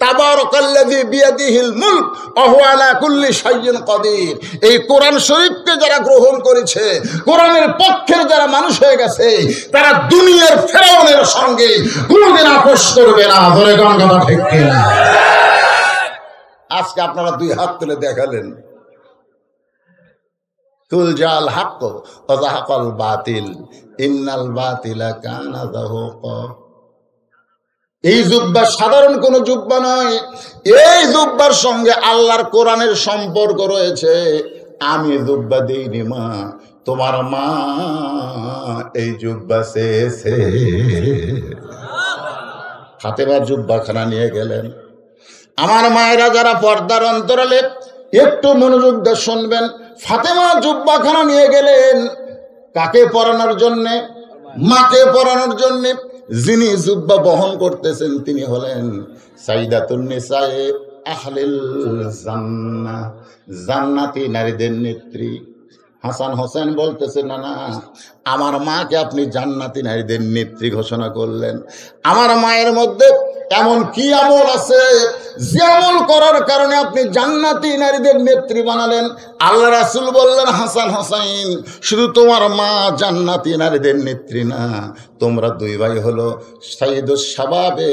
তাবারাকাল্লাযী বিয়াদিহিল মুলক ওয়া হুয়া আলা কুল্লি শাইইন কাদির, এই কোরআন শরীফকে যারা গ্রহণ করেছে, কোরআনের পক্ষের যারা মানুষ হয়ে গেছে, তারা দুনিয়ার ফেরাউনের সঙ্গে কোনোদিন আপোষ করবে না। ধরে কোন কথা ঠিক কিনা? আজকে আপনারা 2 হাত তুলে দেখালেন, কুল জাল হক ওয়া যাহাকাল বাতিল ইন্নাল বাতিলা কানা যাহুকা। এই জুব্বা সাধারণ কোন জুব্বা নয়, এই জুব্বার সঙ্গে আল্লাহর কোরআনের সম্পর্ক রয়েছে। আমি জুব্বা দেইনি মা, তোমার মা এই জুব্বা চেয়েছে। ফাতেমা জুব্বাখানা নিয়ে গেলেন। আমার মায়েরা যারা পর্দার অন্তরালে একটু মনোযোগ দিয়ে শুনবেন। ফাতেমা জুব্বাখানা নিয়ে গেলেন কাকে পরানোর জন্যে? মাকে পরানোর জন্যে। যিনি জুব্বা বহন করতেছেন তিনি হলেন সাইয়্যিদাতুন নিসায়ে আহলিল জান্নাহ, জান্নাতি নারীদের নেত্রী। হাসান হোসেন বলতেছে, না না, আমার মাকে আপনি জান্নাতি নারীদের নেত্রী ঘোষণা করলেন। আমার মায়ের মধ্যে এমন কি আমল আছে যে আমল করার কারণে আপনি জান্নাতি নারীদের নেত্রী বানালেন? আল্লাহ রাসূল বললেন, হাসান হোসেন, শুধু তোমার মা জান্নাতি নারীদের নেত্রী না, তোমরা 2 ভাই হলো সাইয়্যিদুশ শাবাবে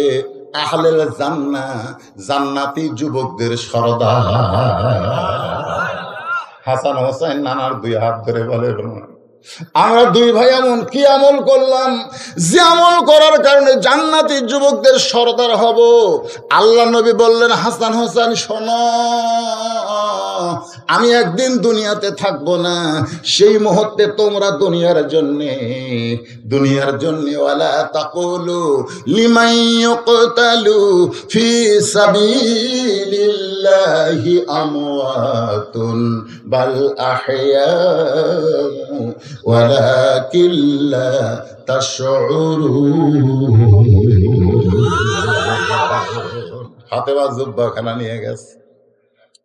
আহলিল জান্নাহ, জান্নাতি যুবকদের সরদার। হাসান হোসেন নানার 2 হাত ধরে বলে, আমরা 2 ভাই এমন কি আমল করলাম যে আমল করার কারণে জান্নাতি যুবকদের সরদার হব? আল্লাহ নবী বললেন, হাসান হোসেন শোনো, আমি একদিন দুনিয়াতে থাকবো না, সেই মুহূর্তে তোমরা দুনিয়ার জন্য ওয়ালা তাকুলু লিমান ইউকতালু ফি সাবিলিল্লাহি আমওয়াতুন বাল আহইয়া ওয়ালাকিন লা তাশউরুন। ফাতেমা জুব্বাখানা নিয়ে গেছে,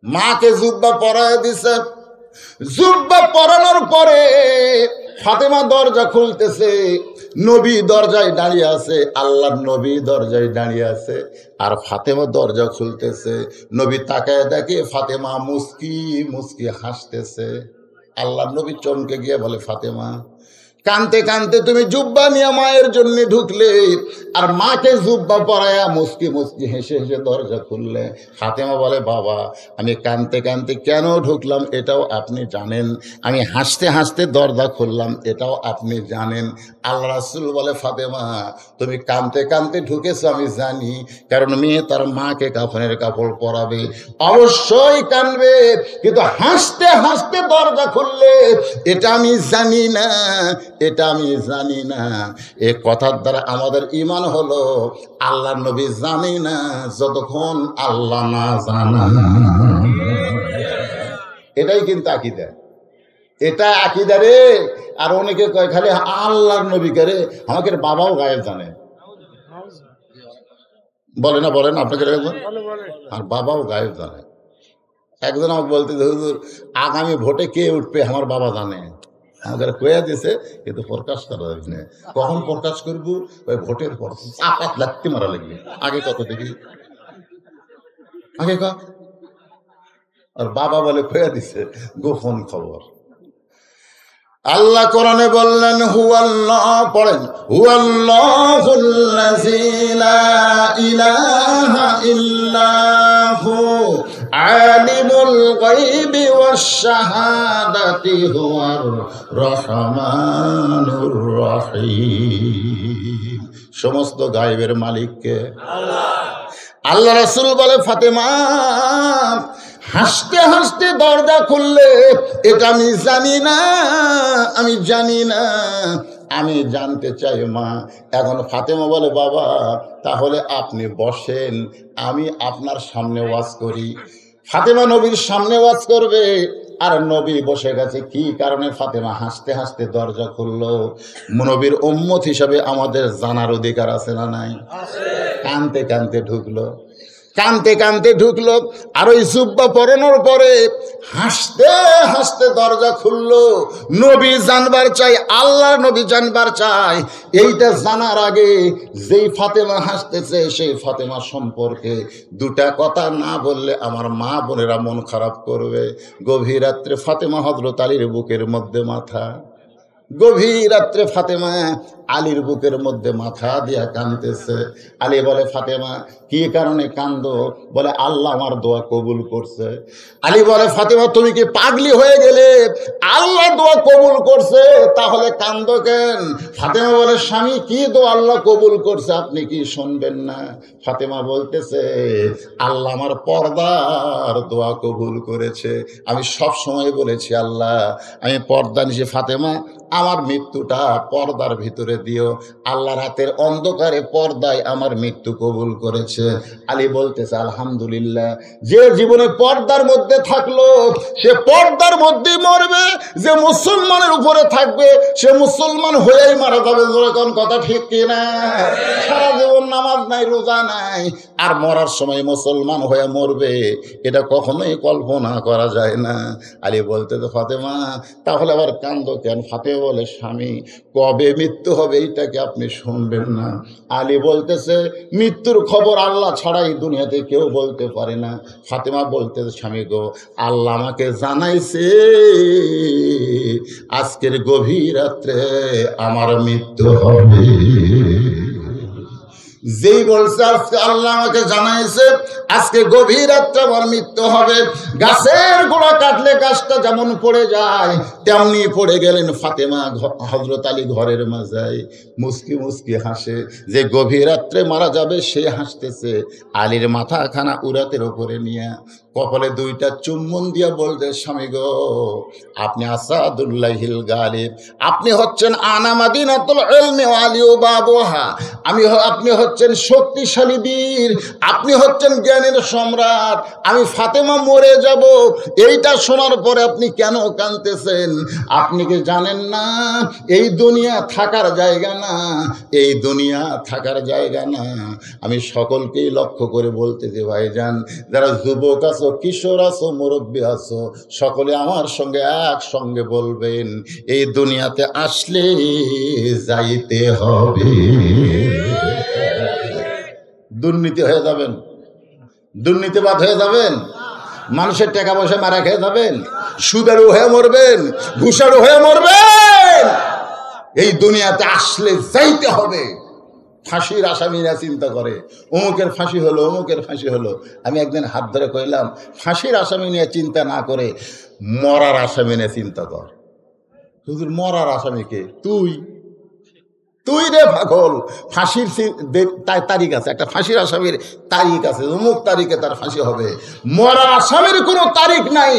মাকে জুব্বা পরায় দিছে। জুব্বা পরানোর পরে ফাতেমা দরজা খুলতেছে, নবী দরজায় দাঁড়িয়ে আছে, আল্লাহর নবী দরজায় দাঁড়িয়ে আছে, আর ফাতেমা দরজা খুলতেছে। নবী তাকায় দেখে ফাতেমা মুস্কি মুস্কি হাসতেছে। আল্লাহর নবী চমকে গিয়ে বলে, ফাতেমা কানতে কানতে তুমি জুব্বা নিয়ে মায়ের জন্য ঢুকলে, আর মাকে জুব্বা পরায়া মুস্কি মুস্কি হেসে হেসে দরজা খুললে। ফাতেমা বলে, বাবা আমি কানতে কানতে কেন ঢুকলাম এটাও আপনি জানেন, আমি হাসতে হাসতে দরজা খুললাম এটাও আপনি জানেন। আল্লাহ রাসূল বলে, ফাতেমা তুমি কানতে কানতে ঢুকেছো আমি জানি, কারণ মেয়ে তার মাকে কাফনের কাপড় পরাবে, অবশ্যই কানবে, কিন্তু হাসতে হাসতে দরজা খুললে এটা আমি জানি না, এটা আমি জানি না। এ কথার দ্বারা আমাদের ঈমান হলো আল্লাহর নবী জানি না যতক্ষণ আল্লাহ না জানা। এটাই কিন্তু আকীদা, এটা আকীদা রে। আর অনেকে কয় খালি আল্লাহর নবী করে, আমাকে বাবাও গায়েব জানে, বলে না বলেন আপনাকে, আর বাবাও গায়েব জানে। একজন আমাকে বলতে, হুজুর আগামী ভোটে কে উঠবে আমার বাবা জানে, আমাদের কয়ে দিছে, কিন্তু প্রকাশ করা যাবে না। কখন প্রকাশ করবো? ওই ভোটের পর চাপাত লাগতে মারা লাগবে। আগে কত দেখি, আগে ক। আর বাবা বলে কয়ে দিছে, গোপন খবর। আল্লাহ কোরআনে বললেন, হুয়াল্লাহ, পড়েন, হুয়াল্লাহুল্লাযী লা ইলাহা ইল্লাহু আলিমুল গায়বি ওয়াশ শাহাদাতি হুয়ার রহমানুর রহিম। সমস্ত গায়বের মালিক কে? আল্লাহ। আল্লাহ রাসূল বলে, ফাতেমা হাসতে হাসতে দরজা খুললে এটা আমি জানি না, আমি জানি না, আমি জানতে চাই মা। এখন ফাতেমা বলে, বাবা তাহলে আপনি বসেন, আমি আপনার সামনে ওয়াজ করি। ফাতেমা নবীর সামনে ওয়াজ করবে, আর নবী বসে গেছে। কি কারণে ফাতেমা হাসতে হাসতে দরজা খুললো? নবীর উম্মত হিসাবে আমাদের জানার অধিকার আছে না নাই? কানতে কানতে ঢুকলো, কানতে কানতে ঢুকলো, আর ওই জুব্বা পরানোর পরে হাসতে হাসতে দরজা খুললো। নবী জানবার চাই, আল্লাহর নবী জানবার চাই। এইটা জানার আগে যেই ফাতেমা হাসতেছে সেই ফাতেমা সম্পর্কে দুটা কথা না বললে আমার মা বোনেরা মন খারাপ করবে। গভীর রাত্রে ফাতেমা হযরত আলীর বুকের মধ্যে মাথা, গভীর রাত্রে ফাতেমা আলীর বুকের মধ্যে মাথা দিয়া কাঁদতেছে। আলী বলে, ফাতেমা কি কারণে কান্দো? বলে, আল্লাহ আমার দোয়া কবুল করছে। আলী বলে, ফাতেমা তুমি কি পাগলি হয়ে গেলে? আল্লাহ দোয়া কবুল করছে, তাহলে কান্দো কেন? ফাতেমা বলে, স্বামী কি দোয়া আল্লাহ কবুল করছে আপনি কি শুনবেন না? ফাতেমা বলতেছে, আল্লাহ আমার পর্দার দোয়া কবুল করেছে। আমি সব সময় বলেছি, আল্লাহ আমি পর্দা নিছি, ফাতেমা আমার মৃত্যুটা পর্দার ভিতরে দিও। আল্লাহ রাতের অন্ধকারে পর্দায় আমার মৃত্যু কবুল করেছে। আলী বলতেছে, আলহামদুলিল্লাহ, যে জীবনে পর্দার মধ্যে থাকলো সে পর্দার মধ্যেই মরবে, যে মুসলমানের উপরে থাকবে সে মুসলমান হয়েই মারা যাবে। যেরকম কথা ঠিক কিনা? সারা জীবন নামাজ নাই, রোজা নাই, আর মরার সময় মুসলমান হয়ে মরবে, এটা কখনোই কল্পনা করা যায় না। আলী বলতেছে, ফাতেমা তাহলে আবার কান্দো কেন? ফাতেমা বলে, স্বামী কবে মৃত্যু হবে এইটাকে আপনি শুনবেন না? আলী বলতেছে, মৃত্যুর খবর আল্লাহ ছাড়াই দুনিয়াতে কেউ বলতে পারে না। ফাতেমা বলতেছে, স্বামী গো, আল্লাহ আমাকে জানাইছে আজকের গভীর রাত্রে আমার মৃত্যু হবে। যেই বলছে আজকে আল্লাহ আমাকে জানাইছে আজকে গভীর রাত্রে আমার মৃত্যু হবে, গাছের গোড়া কাটলে গাছটা যেমন পড়ে যায় তেমনি পড়ে গেলেন ফাতেমা। হযরত আলী ঘরের মাঝায় মুস্কি মুস্কি হাসে। যে গভীর রাত্রে মারা যাবে সে হাসতেছে। আলীর মাথাখানা উরাতের উপরে নিয়ে কপালে দুইটা চুম্বন দিয়া বলতে, স্বামী গো, আপনি আসাদুল্লাহিল গালিব, আপনি হচ্ছেন আনা মাদিনাতুল ইলমি ওয়া আলিউ বাবুহা, আপনি হচ্ছেন শক্তিশালী বীর, আপনি হচ্ছেন জ্ঞানের সম্রাট। আমি ফাতেমা মরে যাব এইটা শোনার পরে আপনি কেন কাঁদতেছেন? আপনি কি জানেন না এই দুনিয়া থাকার জায়গা না, এই দুনিয়া থাকার জায়গা না। আমি সকলকেই লক্ষ্য করে বলতেছি, ভাইজান যারা যুবক আছে আছো, কিশোর আছো, মুরব্বী আছো, সকলে আমার সঙ্গে একসঙ্গে বলবেন, এই দুনিয়াতে আসলে যাইতে হবে। দুর্নীতি হয়ে যাবেন, দুর্নীতিবাদ হয়ে যাবেন, মানুষের টাকা পয়সা মারা খেয়ে যাবেন, সুদারু হয়ে মরবেন, ঘুষারু হয়ে মরবেন। এই দুনিয়াতে আসলে যাইতে হবে। ফাঁসির আসামিরা চিন্তা করে অমুকের ফাঁসি হলো, অমুকের ফাঁসি হলো। আমি একদিন হাত ধরে কইলাম, ফাঁসির আসামি নিয়ে চিন্তা না করে মরার আসামি নিয়ে চিন্তা কর। হুজুর মরার আসামিকে? তুই রে পাগল। ফাঁসির তারিখ আছে, একটা ফাঁসির আসামির তারিখ আছে, অমুক তারিখে তার ফাঁসি হবে। মরার আসামির কোনো তারিখ নাই,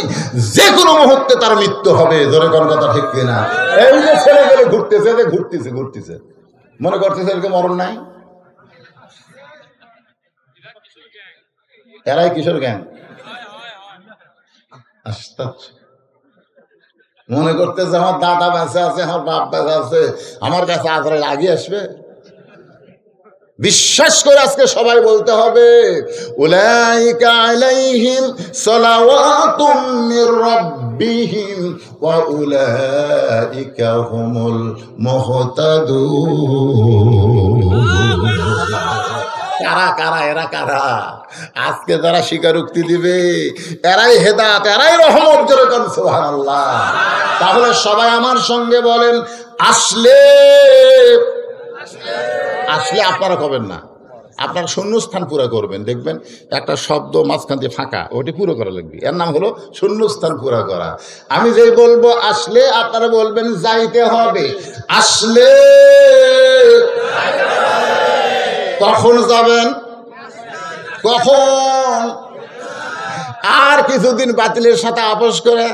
যে কোনো মুহূর্তে তার মৃত্যু হবে। ধরে কোন কথা ঠিক কিনা? এই যে ছেলেগুলো ঘুরতেছে মনে করতেছে এরকম মরণ নাই। এরাই কিশোর গ্যাং। মনে করতেছে আমার দাদা বেঁচে আছে, আমার বাপ বেঁচে আছে, আমার কাছে আজরাইল আগে আসবে। বিশ্বাস করে আজকে সবাই বলতে হবে, উলাইকা আলাইহিম সালাওয়াতুম মির রাব্বিহিম ওয়া উলাইকা হুমুল মুহতাদুন। এরা কারা? আজকে যারা স্বীকারোক্তি দিবে এরাই হেদায়েত, এরাই রহমত। জোরে বলেন সুবহানাল্লাহ। তাহলে সবাই আমার সঙ্গে বলেন, আসলে আপনারা করবেন না, আপনারা শূন্যস্থান পুরো করবেন। দেখবেন একটা শব্দ মাঝখান দিয়ে ফাঁকা, ওটি পুরো করা লাগবে। এর নাম হলো শূন্যস্থান পুরো করা। আমি যেই বলবো আসলে, আপনারা বলবেন যাইতে হবে। আসলে কখন যাবেন? কখন? আর কিছুদিন বাতিলের সাথে আপোষ করে,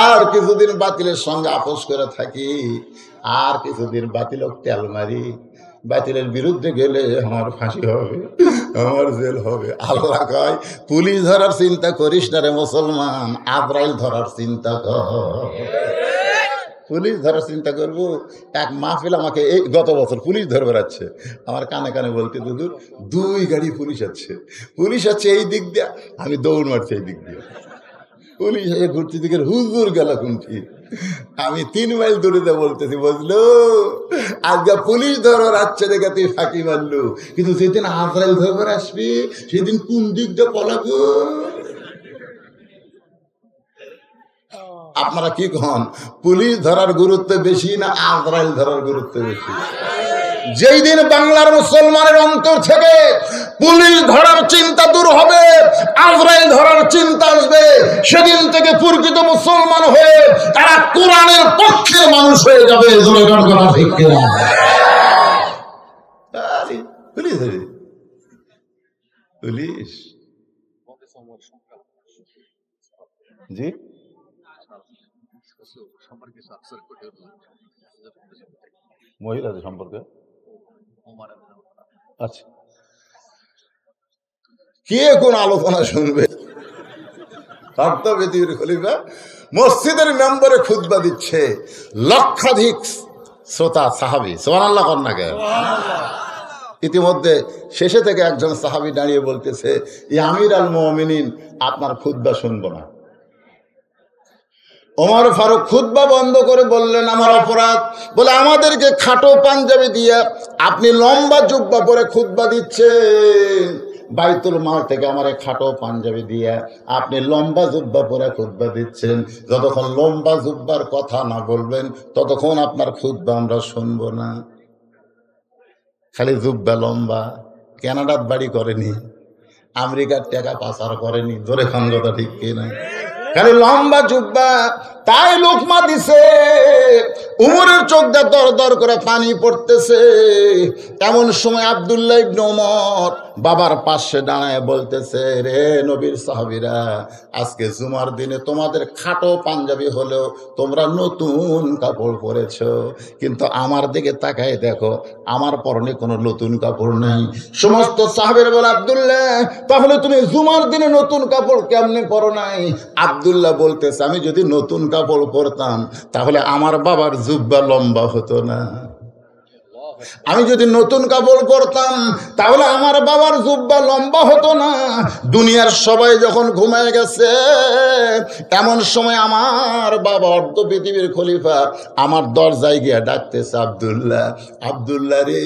আর কিছুদিন বাতিলের সঙ্গে আপোষ করে থাকি, আর কিছুদিন বাতিল তেল মারি, বাতিলের বিরুদ্ধে গেলে আমার ফাঁসি হবে, আমার জেল হবে। আল্লাহ কয়, পুলিশ ধরার চিন্তা করিস না রে মুসলমান, আজরাইল ধরার চিন্তা কর। পুলিশ ধরার চিন্তা করবো? এক মাহফিল আমাকে এই গত বছর পুলিশ ধরে বেড়াচ্ছে, আমার কানে কানে বলতে, দুদূর 2 গাড়ি পুলিশ আছে এই দিক দিয়ে, আমি দৌড় মারছি এই দিক দিয়ে। পুলিশ এসে ঘুরতে দিকে, হুজুর গেল কোনটি? আমি 3 মাইল দূরে বলতেছি, বুঝলো আজকে পুলিশ ধরে রাখছে দেখে তুই ফাঁকি মারলু, কিন্তু সেদিন আজরাইল ধরে আসবি, সেদিন কোন দিক দিয়ে পলাবো? আপনারা কি কন, পুলিশ ধরার গুরুত্ব বেশি না আজরাইল ধরার গুরুত্ব বেশি? যেই দিন বাংলার মুসলমানের অন্তর থেকে পুলিশ ধরার চিন্তা দূর হবে, আজরাইল ধরার চিন্তা আসবে, সেদিন থেকে প্রকৃত মুসলমান হয়ে তারা কোরআনের পক্ষে মানুষ হয়ে যাবে। পুলিশ জি মহিলাদের সম্পর্কে আচ্ছা, কে কোন আলোচনা শুনবে? খলিফা মসজিদের মেম্বারে খুতবা দিচ্ছে, লক্ষাধিক শ্রোতা সাহাবী, সুবহানাল্লাহ কন্যা কে। ইতিমধ্যে শেষে থেকে একজন সাহাবী দাঁড়িয়ে বলতেছে, ইয়া আমির আল মুমিনিন, আপনার খুতবা শুনবো না। ওমর ফারুক খুতবা বন্ধ করে বললেন, আমার অপরাধ। বলে, আমাদেরকে খাটো পাঞ্জাবি দিয়ে আপনি লম্বা জুব্বা পরে খুতবা দিচ্ছেন, বাইতুল মাল থেকে আমার খাটো পাঞ্জাবি দিয়ে আপনি লম্বা জুব্বা পরে খুতবা দিচ্ছেন। যতক্ষণ লম্বা জুব্বার কথা না বলবেন ততক্ষণ আপনার খুতবা আমরা শুনবো না। খালি জুব্বা লম্বা, কানাডার বাড়ি করেনি, আমেরিকার টাকা পাচার করেনি, জোরে খান কথা ঠিক কিনা? খালি লম্বা জুব্বা, তাই লোকমা দিছে, উমরের চোখ দিয়ে দর দর করে পানি পড়তেছে। এমন সময় আব্দুল্লাহ ইবনে ওমর বাবার পাশে দাঁড়ায় বলতেছে, রে নবীর সাহাবীরা, আজকে জুমার দিনে তোমাদের খাটো পাঞ্জাবি হলেও তোমরা নতুন কাপড় পরেছো, কিন্তু আমার দিকে তাকায় দেখো, আমার পরনে কোনো নতুন কাপড় নাই। সমস্ত সাহাবীরা বলে, আব্দুল্লাহ, তাহলে তুমি জুমার দিনে নতুন কাপড় কেমনে পরো নাই? আব্দুল্লাহ বলতেছে, আমি যদি নতুন কাপড় পরতাম তাহলে আমার বাবার জুব্বা লম্বা হতো না। আমি যদি নতুন কাপড় পরতাম তাহলে আমার বাবার জুব্বা লম্বা হতো না। দুনিয়ার সবাই যখন ঘুমায় গেছে, এমন সময় আমার বাবা অর্ধ পৃথিবীর খলিফা আমার দরজায় গিয়া ডাকতেছে, আব্দুল্লাহ, আব্দুল্লাহ রে।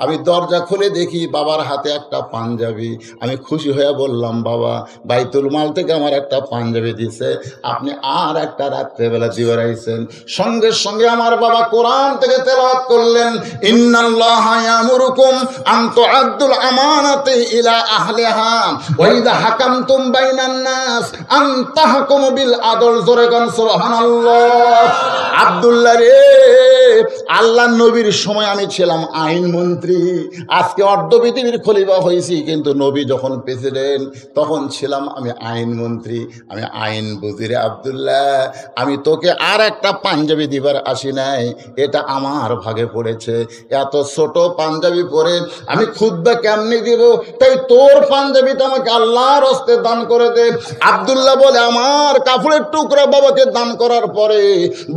আমি দরজা খুলে দেখি বাবার হাতে একটা পাঞ্জাবি। আমি খুশি হয়ে বললাম, বাবা, বাইতুল মাল থেকে আমার একটা পাঞ্জাবি দিছে, আপনি আর একটা রাত্রেবেলা দিয়ে রাইছেন। সঙ্গে সঙ্গে আমার বাবা কোরআন থেকে তেলাওয়াত করলেন, ইন্নাল্লাহা ইয়ামুরুকুম আন তুআদ্দুল আমানাতি ইলা আহলিহা ওয়া ইযা হাকামতুম বাইনান নাস আন তাহকুমু বিল আদল। জোরে গান সুবহানাল্লাহ। আব্দুল্লাহ রে, আল্লাহর নবীর সময় আমি ছিলাম আইনমন্ত্রী, আজকে অর্ধ পৃথিবীর খলিফা হয়েছি, কিন্তু নবী যখন প্রেসিডেন্ট তখন ছিলাম আমি আইনমন্ত্রী। আমি আইন বুঝি রে আব্দুল্লাহ, আমি তোকে আর একটা পাঞ্জাবি দিবার আসি নাই, এটা আমার ভাগে পড়েছে। এত ছোট পাঞ্জাবি পরে আমি খুতবা কেমনি দিব, তাই তোর পাঞ্জাবিটা আমাকে আল্লাহর হস্তে দান করে দে। আব্দুল্লাহ বলে, আমার কাপড়ের টুকরা বাবাকে দান করার পরে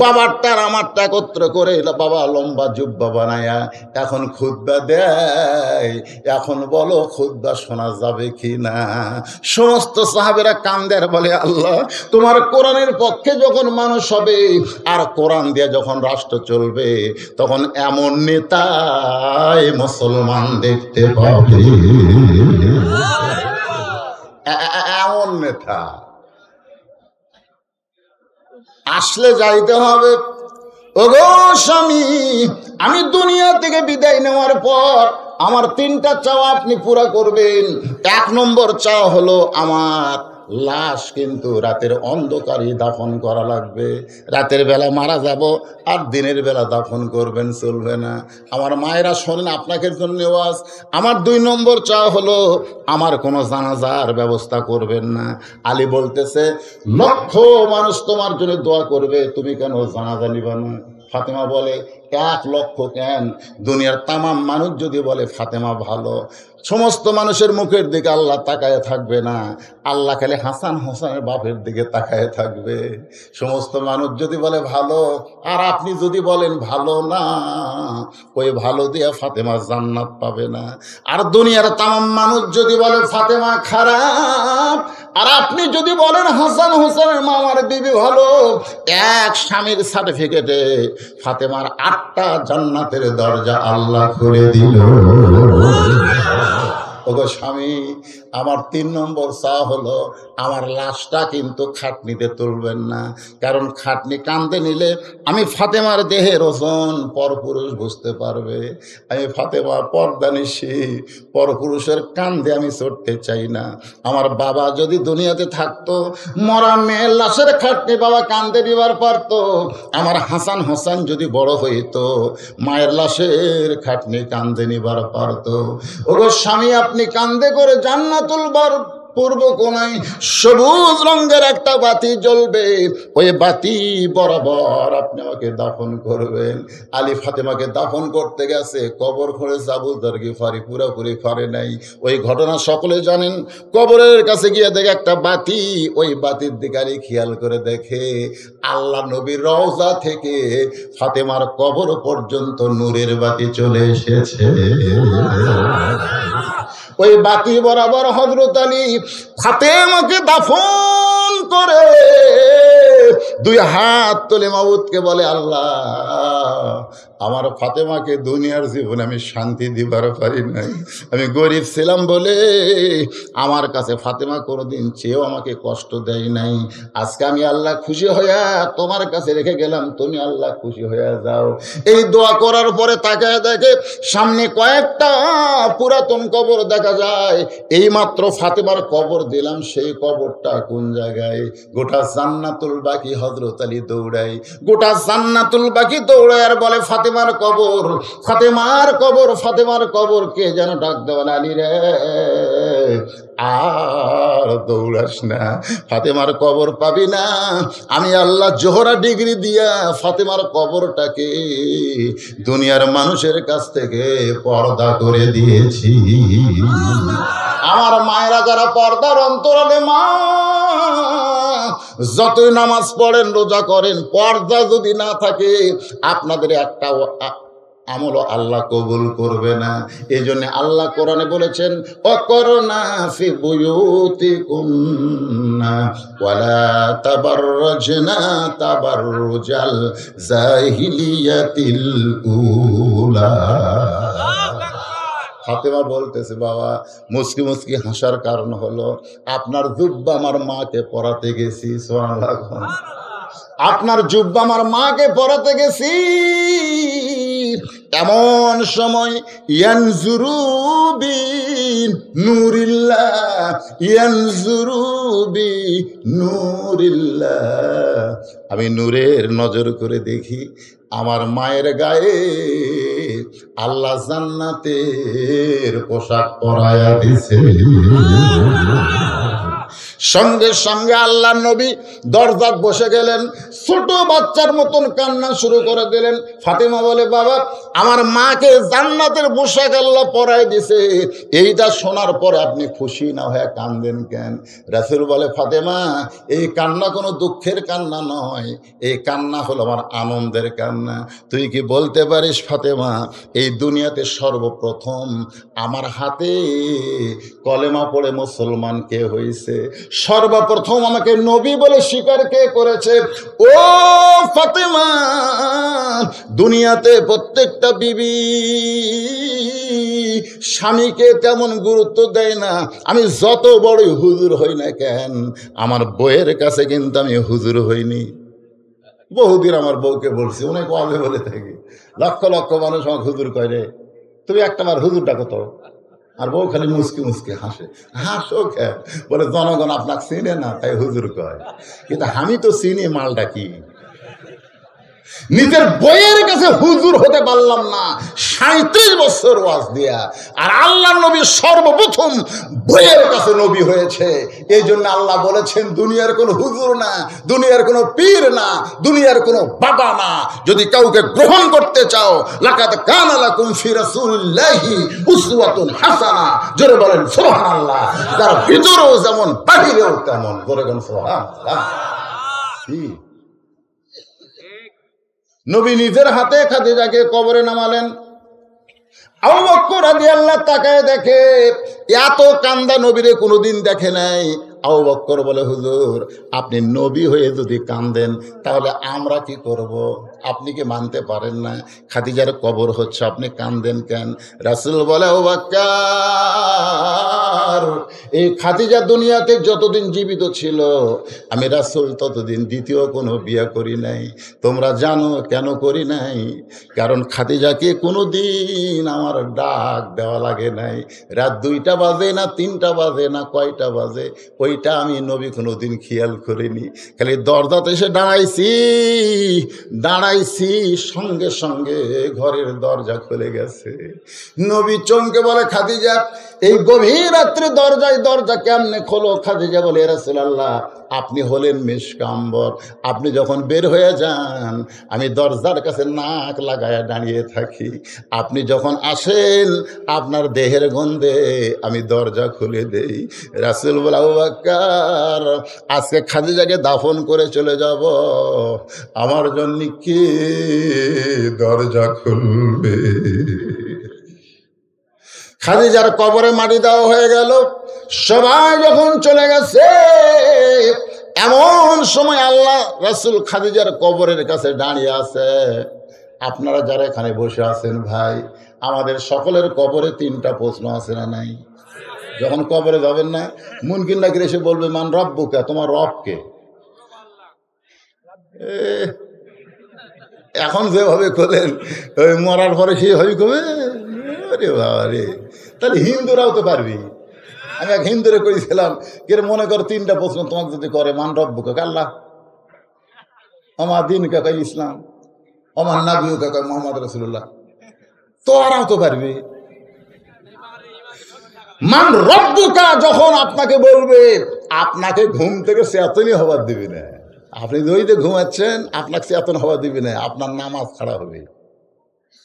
বাবারটা আর আমারটা একত্র করে বাবা লম্বা জুব্বা বানায়া এখন খুতবা দেয়। এখন বলো খুতবা শোনা যাবে কি না? সমস্ত সাহাবেরা কান্দের, বলে, আল্লাহ, তোমার কোরআনের পক্ষে যখন মানুষ হবে আর কোরআন দিয়ে যখন রাষ্ট্র চলবে, তখন এমন নেতাই মুসলমান দেখতে পাবে, এমন নেতা আসলে যাইতে হবে। ওগো স্বামী, আমি দুনিয়া থেকে বিদায় নেওয়ার পর আমার তিনটা চাওয়া আপনি পুরা করবেন। 1 নম্বর চাওয়া হলো আমার লাশ কিন্তু রাতের অন্ধকারে দাফন করা লাগবে। রাতের বেলা মারা যাব আর দিনের বেলা দাফন করবেন, চলবে না। আমার মায়েরা শোনেন, আপনাকে জন্য ওয়াজ। আমার 2 নম্বর চাওয়া হলো আমার কোনো জানাজার ব্যবস্থা করবেন না। আলী বলতেছে, লক্ষ মানুষ তোমার জন্য দোয়া করবে, তুমি কেন জানাজা নিবা না? ফাতেমা বলে, 1 লক্ষ কেন, দুনিয়ার তামাম মানুষ যদি বলে ফাতেমা ভালো, সমস্ত মানুষের মুখের দিকে আল্লাহ তাকায় থাকবে না, আল্লাহ খালি হাসান হোসেনের বাপের দিকে তাকায় থাকবে। সমস্ত মানুষ যদি বলে ভালো আর আপনি যদি বলেন ভালো না, ওই ভালো দিয়ে ফাতেমা জান্নাত পাবে না। আর দুনিয়ার তামাম মানুষ যদি বলে ফাতেমা খারাপ আর আপনি যদি বলেন হাসান হোসেনের মামার বিবি ভালো, এক স্বামীর সার্টিফিকেটে ফাতেমার 8টা জান্নাতের দরজা আল্লাহ করে দিল। ওগো স্বামী, আমার 3 নম্বর চাওয়া হলো আমার লাশটা কিন্তু খাটনিতে তুলবেন না, কারণ খাটনি কাঁধে নিলে আমি ফাতেমার দেহের ওজন পরপুরুষ বুঝতে পারবে। আমি ফাতেমা পর্দানিশী, পরপুরুষের কাঁধে আমি চড়তে চাই না। আমার বাবা যদি দুনিয়াতে থাকতো, মরা মেয়ের লাশের খাটনি বাবা কাঁধে নিবার পারত। আমার হাসান হোসেন যদি বড় হইতো, মায়ের লাশের খাটনি কাঁধে নিবার পারত। ওগো স্বামী, আপনি কাঁধে করে জান্নাতুল পূর্ব কোনায় সবুজ রঙের একটা বাতি জ্বলবে, ওই বাতি বরাবর আপনি আমাকে দাফন করবেন। আলী ফাতেমাকে দাফন করতে গেছে, কবর খুঁড়েছে আবু যর গিফারি, পুরোপুরি করে নাই। ওই ঘটনা সকলে জানেন। কবরের কাছে গিয়ে দেখে একটা বাতি, ওই বাতির দিকে আলী খেয়াল করে দেখে আল্লাহ নবীর রওজা থেকে ফাতেমার কবর পর্যন্ত নূরের বাতি চলে এসেছে। ওই বাতি বরাবর হযরত আলী ফাতেমাকে দাফন করে 2 হাত তুলে মাবুদকে বলে, আল্লাহ, আমার ফাতেমাকে দুনিয়ার জীবনে আমি শান্তি দিবার পারি নাই। আমি গরিব ছিলাম বলে আমার কাছে ফাতেমা কোনোদিন চেয়েও আমাকে কষ্ট দেয় নাই। আজকে আমি আল্লাহ খুশি হইয়া তোমার কাছে রেখে গেলাম, তুমি আল্লাহ খুশি হইয়া যাও। এই দোয়া করার পরে তাকায় দেখে সামনে কয়েকটা পুরাতন কবর দেখা যায়। এই মাত্র ফাতেমার কবর দিলাম, সেই কবরটা কোন জায়গায়? গোটা জান্নাতুল বাকি হযরত আলী দৌড়ায়, গোটা জান্নাতুল বাকি দৌড়ায় আর বলে, ফাতেমার কবর, ফাতেমার কবর, ফাতেমার কবর। কে যেন ডাক দেওয়ান, আলী রে, আর দৌড়াস না, ফাতেমার কবর পাবি না। আমি আল্লাহ জোহরা ডিগ্রি দিয়া ফাতেমার কবরটাকে দুনিয়ার মানুষের কাছ থেকে পর্দা করে দিয়েছি। আমার মায়েরা যারা পর্দার অন্তরালে মা, যতই নামাজ পড়েন, রোজা করেন, পর্দা যদি না থাকে আপনাদের আমলও আল্লাহ কবুল করবে না। এই জন্য আল্লাহ কোরআনে বলেছেন, অকরনা ফি বুয়ুতিকুন্না ওয়ালা তাবাররাজনা তাবাররুজাল জাহিলিয়াতিল উলা। ফাতেমা বলতেছে, বাবা মুস্কি মুস্কি হাসার কারণ হলো আপনার জুব্বা আমার মাকে পরাতে গেছি, সুবহানাল্লাহ, আপনার জুব্বা আমার মাকে পরাতে গেছি, এমন সময় ইয়ানজুরু বি নূরিল্লাহ, ইয়ানজুরু বি নূরিল্লাহ, আমি নূরের নজর করে দেখি আমার মায়ের গায়ে আল্লাহ জান্নাতের পোশাক পরায়া দিছে। সঙ্গে সঙ্গে আল্লাহ নবী দরজায় বসে গেলেন, ছোট বাচ্চার মতন কান্না শুরু করে দিলেন। ফাতেমা বলে, বাবা আমার মাকে জান্নাতের পোশাক আল্লাহ পরাই দিছে, এইটা শোনার পরে আপনি খুশি না হয়ে কান্দেন কেন? রাসূল বলে, ফাতেমা এই কান্না কোনো দুঃখের কান্না নয়, এই কান্না হলো আমার আনন্দের কান্না। তুই কি বলতে পারিস ফাতেমা, এই দুনিয়াতে সর্বপ্রথম আমার হাতে কলেমা পড়ে মুসলমান কে হয়েছে? সর্বপ্রথম আমাকে নবী বলে স্বীকার কে করেছে? ও ফাতেমা, দুনিয়াতে প্রত্যেকটা বিবি স্বামীকে তেমন গুরুত্ব দেয় না। আমি যত বড় হুজুর হই না কেন, আমার বউয়ের কাছে কিন্তু আমি হুজুর হইনি। বহুদিন আমার বউকে বলছি, অনেক আগে বলে থাকি, লক্ষ লক্ষ মানুষ আমাকে হুজুর কয়, রে তুমি একটাবার হুজুর ডাকো তো। আর বউ খালি মুসকি মুসকি হাসে। হাসো কেন? বলে জনগণ আপনাকে চিনে না তাই হুজুর কয়, কিন্তু আমি তো চিনি মালটা কি। নিজের বইয়ের কাছে হুজুর হতে পারলাম না 37 বছর ওয়াজ দিয়া, আর আল্লাহ নবী সর্বপ্রথম বইয়ের কাছে নবী হয়েছে। এই জন্য আল্লাহ বলেছেন, দুনিয়ার কোনো হুজুর না, দুনিয়ার কোনো পীর না, দুনিয়ার কোনো বাবা না, যদি কাউকে গ্রহণ করতে চাও, লাকাদ কানা লাকুম ফি রাসূলিল্লাহি উসওয়াতুন হাসানা। জোরে বলেন সুবহানাল্লাহ। যার ভিতরেও যেমন বাহিরেও তেমন। জোরে বলেন সুবহানাল্লাহ। নবী নিজের হাতে খাদিজাকে কবরে নামালেন। আবু বকর রাদিয়াল্লাহু তাকায় দেখে, এত কান্দা নবীরে কোনোদিন দেখে নাই। আবু বকর বলে, হুজুর আপনি নবী হয়ে যদি কান্দেন তাহলে আমরা কি করব? আপনি কি মানতে পারেন না খাদিজার কবর হচ্ছে, আপনি কান্দেন কেন? রাসূল বলে, আবু বকর, এই খাদিজা দুনিয়াতে যতদিন জীবিত ছিল আমি রাসূল ততদিন দ্বিতীয় কোনো বিয়ে করি নাই। তোমরা জানো কেন করি নাই? কারণ খাদিজাকে কোনো দিন আমার ডাক দেওয়া লাগে নাই। রাত 2টা বাজে না 3টা বাজে না কয়টা বাজে, ওইটা আমি নবী কোনো দিন খেয়াল করিনি। খালি দরজাতে এসে দাঁড়াইছি, সঙ্গে সঙ্গে ঘরের দরজা খুলে গেছে। নবী চমকে বলে, খাদিজা এই গভীর রাত্রে দরজা কেমনে খোলো? খাদিজা বলে, ইয়া রাসূলুল্লাহ আপনি হলেন মিশকাম্বর, আপনি যখন বের হয়ে যান আমি দরজার কাছে নাক লাগায়া দাঁড়িয়ে থাকি, আপনি যখন আসেন আপনার দেহের গন্ধে আমি দরজা খুলে দেই। রাসূল বলে, আবু বকর আজকে খাদিজাকে দাফন করে চলে যাব, আমার জন্য কে দরজা খুলবে? খাদিজার কবরে মাটি দেওয়া হয়ে গেল। সবাই যখন চলে গেছে, এমন সময় আল্লাহ রাসূল খাদিজার কবরের কাছে দাঁড়িয়ে আছে। আপনারা যারা এখানে বসে আছেন ভাই, আমাদের সকলের কবরে 3টা প্রশ্ন আছে না নাই? যখন কবরে যাবেন না, মুনকির নাকির এসে বলবে, মান রব্বুকা, তোমার রব কে? এখন যেভাবে খোলেন ওই মরার পরে সেভাবে কবে, আরে বাবা রে, তাহলে হিন্দুরাও তো পারবি। আমি এক হিন্দুরে করেছিলাম, কে মনে কর 3টা প্রশ্ন তোমাকে যদি করে, মান রব্বুকা, আল্লাহ, আমার দিন কাকা ইসলাম, আমার নাবিও কাকা মোহাম্মদ রাসূলুল্লাহ, তোরাও তো পারবি। মান রব্বুকা যখন আপনাকে বলবে, আপনাকে ঘুম থেকে চেতনই হবার দিবি না। আপনি দইতে ঘুমাচ্ছেন, আপনাকে চেতন হওয়া দিবি না, আপনার নামাজ ছাড়া হবে।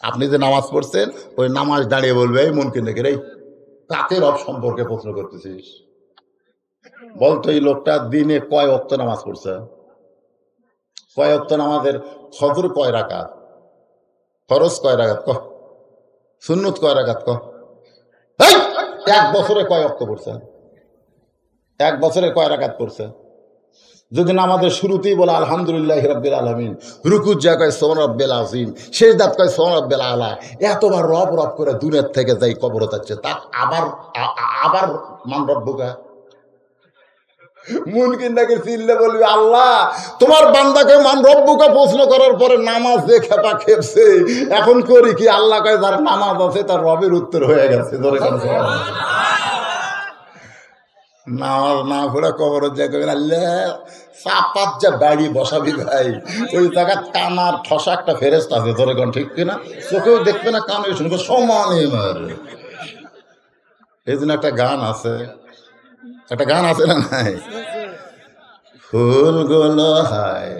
আপনি যে নামাজ পড়ছেন ওই নামাজ দাঁড়িয়ে বলবে, এই মনকে দেখে রে কাকে রব সম্পর্কে প্রশ্ন করতেছিস? বলতো এই লোকটা দিনে কয় ওয়াক্ত নামাজ পড়ছে? কয় ওয়াক্ত নামাজের ফজর কয় রাকাত, ফরজ কয় রাকাত? সুন্নত কয় রাকাত ক? এক বছরে কয় ওয়াক্ত পড়ছে? এক বছরে কয় রাকাত পড়ছে? যদি আমাদের শুরুতেই বলে আলহামদুলিল্লাহ রাব্বিল আলামিন, রুকুর জায়গায় কয় সুবহান রাব্বিল আযীম, শেষদাত কয় সুবহান রাব্বিল আলা, এতবার রব রব করে দুনিয়ার থেকে যাই কবর হচ্ছে, তা আবার মান রব্বুকা মুনকিন নাকি চিল্লে বলবি আল্লাহ তোমার বান্দাকে মান রব্বুকা প্রশ্ন করার পরে নামাজ যে খেপা খেপছে, এখন করি কি? আল্লাহ কয় যার নামাজ আছে তার রবের উত্তর হয়ে গেছে। ধরে নামাজ না পড়ে কবরের জায়গায় আল্লাহ চাপাত যা বাড়ি বসাবি ভাই, ওই জায়গা কানার ঠসা একটা ফেরেস্তা আছে। ধরে কোন ঠিক কিনা? চোখেও দেখবে না, কানে শুনবে, সমানে মারে। এই জন্য একটা গান আছে, একটা গান আছে না নাই? ফুলগুলো হায়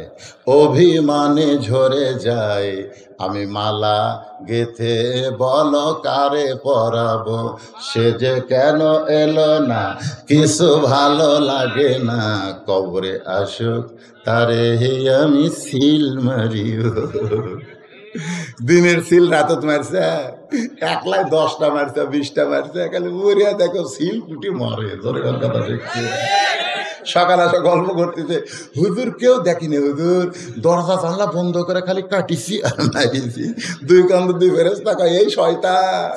অভিমানে ঝরে যায়, আমি মালা গেথে বলো কারে পরাবো, সে যে কেন এলো না, কিছু ভালো লাগে না, কবরে আসুক তারে আমি সিল মারিও। দিনের সিল রাতত মারছে, একলাই 10টা মারছে, 20টা মারছে, খালি মরিয়া দেখো সিল কুটি মরে। ধরে কথা দেখছি সকাল আসা গল্প করতেছে, হুজুর কেউ দেখিনি, হুজুর দরজা জানলা বন্ধ করে খালি কাটিছি আর মারিছি, দুই কান্দ দুই ফেরেশতা কয় এই শয়তান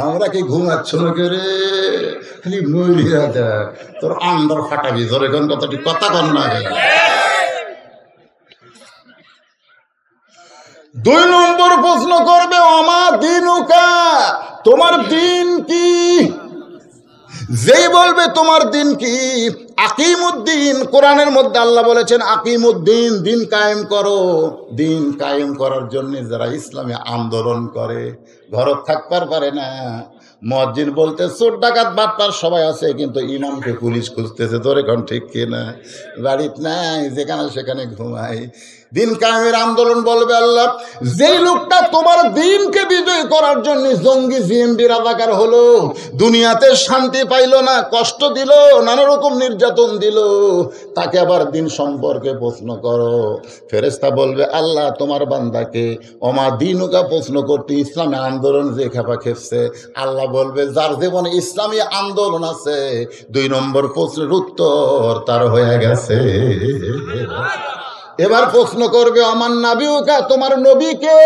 আমরা কি ঘুমাচ্ছ না করে, খালি মরিয়া দেখ তোর আন্দার ফাটাবি। ধরে কোন কথাটি কথা কন না। 2 নম্বর প্রশ্ন করবে আমা দিনুকা, তোমার দিন কি? যেই বলবে তোমার দিন কি, আকিমুদ্দিন, কোরআনের মধ্যে আল্লাহ বলেছেন আকিমুদ্দিন, দিন কায়েম করো। দিন কায়েম করার জন্য যারা ইসলামে আন্দোলন করে, ঘরত থাকবার পারে না, মসজিদ বলতে চোর ডাকাত বাটপার সবাই আছে, কিন্তু ইমামকে পুলিশ খুঁজতেছে। ধরে কোন ঠিক কিনা? বাড়িতে নাই, যেখানে সেখানে ঘুমায়। দিন কায়েমের আন্দোলন বলবে আল্লাহ, যেই লোকটা তোমার দিনকে বিজয় করার জন্য জঙ্গি জিএমবি রাজাকার হলো, দুনিয়াতে শান্তি পাইল না, কষ্ট দিল, নানা রকম নির্যাতন দিল, তাকে আবার দিন সম্পর্কে প্রশ্ন করো। ফেরেশতা বলবে আল্লাহ তোমার বান্দাকে ওমা দিনুকা প্রশ্ন করতে, ইসলামী আন্দোলন যে খেপা খেপছে, আল্লাহ বলবে যার জীবনে ইসলামী আন্দোলন আছে, 2 নম্বর প্রশ্নের উত্তর তার হয়ে গেছে। এবার প্রশ্ন করবে আমার নাবিউকা, তোমার নবীকে?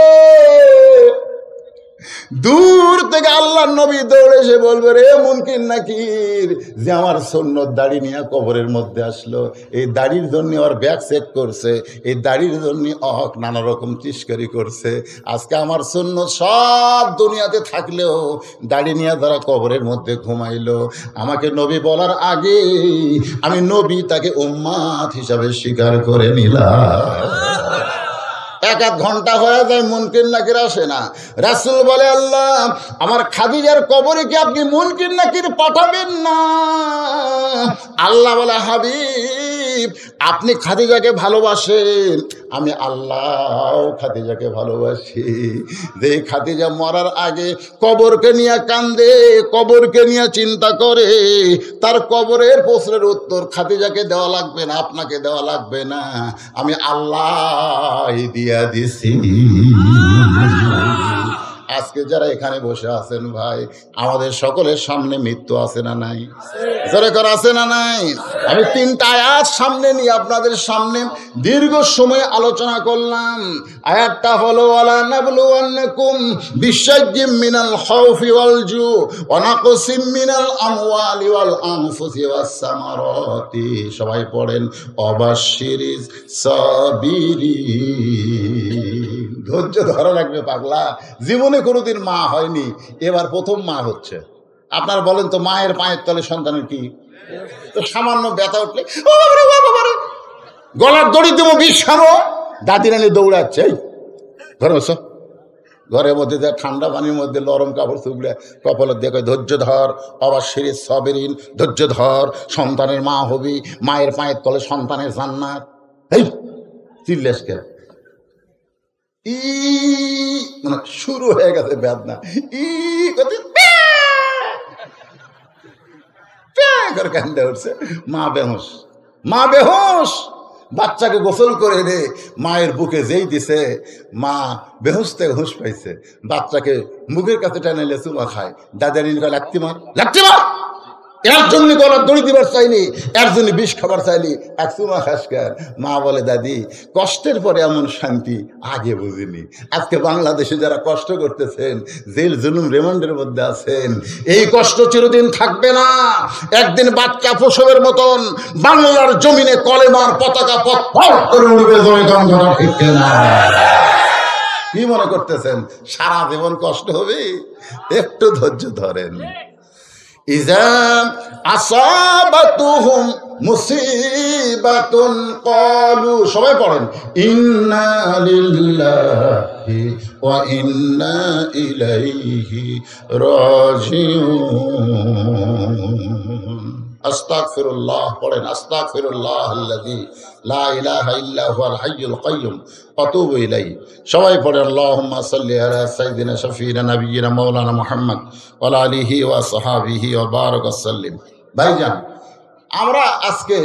দূর থেকে আল্লাহর নবী দৌড়ে এসে বলবে রে মুনকির নাকির, যে আমার সুন্নত দাড়ি নিয়ে কবরের মধ্যে আসলো, এই দাড়ির জন্য ওর ব্যাগ চেক করছে, এই দাড়ির জন্য অহক নানা রকম তিস্করি করছে। আজকে আমার সুন্নত সব দুনিয়াতে থাকলেও দাড়ি নিয়ে যারা কবরের মধ্যে ঘুমাইলো, আমাকে নবী বলার আগে আমি নবী তাকে উম্মাত হিসাবে স্বীকার করে নিলাম। 1-1 ঘন্টা হয়ে যায়, মুনকির নাকির আসে না। রাসূল বলে আল্লাহ আমার খাদিজার কবরে কি আপনি মুনকির নাকির পাঠাবেন না? আল্লাহ বলে হাবিব আপনি খাদিজাকে ভালোবাসেন, আমি আল্লাহ খাদিজাকে ভালোবাসি। যে খাদিজা মরার আগে কবরকে নিয়ে কান্দে, কবরকে নিয়ে চিন্তা করে, তার কবরের প্রশ্নের উত্তর খাদিজাকে দেওয়া লাগবে না, আপনাকে দেওয়া লাগবে না, আমি আল্লাহ দিয়া দিছি। আজকে যারা এখানে বসে আছেন ভাই, আমাদের সকলের সামনে মৃত্যু আছে না নাই? জোরে করে আছে না নাই? আমি 3টা আয়াত সামনে নিয়ে আপনাদের সামনে দীর্ঘ সময় আলোচনা করলাম। আয়াতটা হলো ওয়ালা নাবলুওয়ান্নাকুম বিশাইয়্যিম মিনাল খাউফি ওয়াল জু ওয়া নাকসিম মিনাল আমওয়ালি ওয়াল আনফুসি ওয়াস সামারাতি। সবাই পড়েন অবাশশিরিস সাবিরিন। ধৈর্য ধরা লাগবে পাগলা, জীবনে কোনোদিন মা হয়নি, এবার প্রথম মা হচ্ছে। আপনার বলেন তো মায়ের পায়ের তলে সন্তানের কি? তো সামান্য ব্যথা উঠলে গলার দড়ি দেবো বিশ্বানো, দাদি রানি দৌড়াচ্ছে, ঘরে বসো, ঘরের মধ্যে যা ঠান্ডা পানির মধ্যে নরম কাপড় চুপড়ে কপালের দেখে ধৈর্য ধর, অবাশশিরিস সাবিরিন, ধৈর্য ধর, সন্তানের মা হবি, মায়ের পায়ের তলে সন্তানের জান্নাত। এই চিল্লেস কে? মানে শুরু হয়ে গেছে বেদনা, কান্দে উঠছে, মা বেহুশ, মা বেহুশ। বাচ্চাকে গোসল করে রে মায়ের বুকে যেই দিছে, মা বেহুশ থেকে হুঁশ পাইছে, বাচ্চাকে মুখের কাছে টেনে চুমা খায়। দাদার লাগতি মার, লাগতি মার, এর জন্য গলার দড়ি দিবার চাইলি, এর জন্য বিষ খাবার চাইলি, এক চুমা খাস কেন? মা বলে, দাদি কষ্টের পরে এমন শান্তি আগে বুঝিনি। আজকে বাংলাদেশে যারা কষ্ট করতেছেন, জেল জুলুম রিমান্ডের মধ্যে আছেন, এই কষ্ট চিরদিন থাকবে না। একদিন বাচ্চা প্রসবের মতন বাংলার জমিনে কলেমার পতাকা পথ করে উঠবে। কি মনে করতেছেন সারা জীবন কষ্ট হবে? একটু ধৈর্য ধরেন। ইযা আসাবাতুহুম মুসিবাতুন ক্বালু, সবাই পড়েন, ইন্না লিল্লাহি ওয়া ইন্না ইলাইহি রাজিউন। আস্তাগফিরুল্লাহ পড়েন, আস্তাগফিরুল্লাহ আল্লাযী লা ইলাহা ইল্লা হুয়াল হাইয়ুল কাইয়্যুম আতুবু ইলাইহি। সবাই পড়েন, আল্লাহুম্মা সাল্লি আলা সাইয়্যিদিনা শাফিঈনা নাবিয়্যিনা মাওলানা মুহাম্মদ ওয়া আলা আলিহি ওয়া সাহবিহি ওয়া বারাক ওয়াসাল্লিম। ভাইজান, আমরা আজকে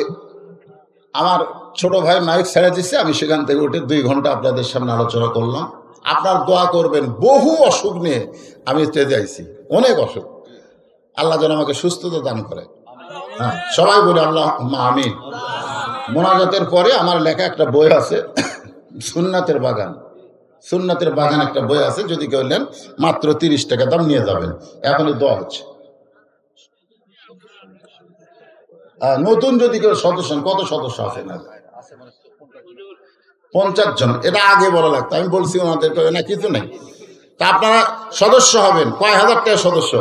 আমার ছোট ভাই মাইক ছেড়ে দিচ্ছে, আমি সেখান থেকে উঠে 2 ঘন্টা আপনাদের সামনে আলোচনা করলাম। আপনার দোয়া করবেন। বহু অসুখ নিয়ে আমি স্টেজে আইছি, অনেক অসুখ। আল্লাহ যেন আমাকে সুস্থতা দান করে। হ্যাঁ, সবাই বলি আল্লাহুম্মা আমিন। মোনাজাতের পরে আমার লেখা একটা বই আছে, সুন্নাতের বাগান। সুন্নাতের বাগান একটা বই আছে, যদি কেউ নেন মাত্র 30 টাকা দাম, নিয়ে যাবেন। এখনই দোয়া হচ্ছে। নতুন যদি কেউ সদস্য, কত সদস্য আছে? না 50 জন। এটা আগে বলা লাগতো, আমি বলছি ওনাদের না কিছু নেই। তা আপনারা সদস্য হবেন। কয় হাজার টাকা সদস্য?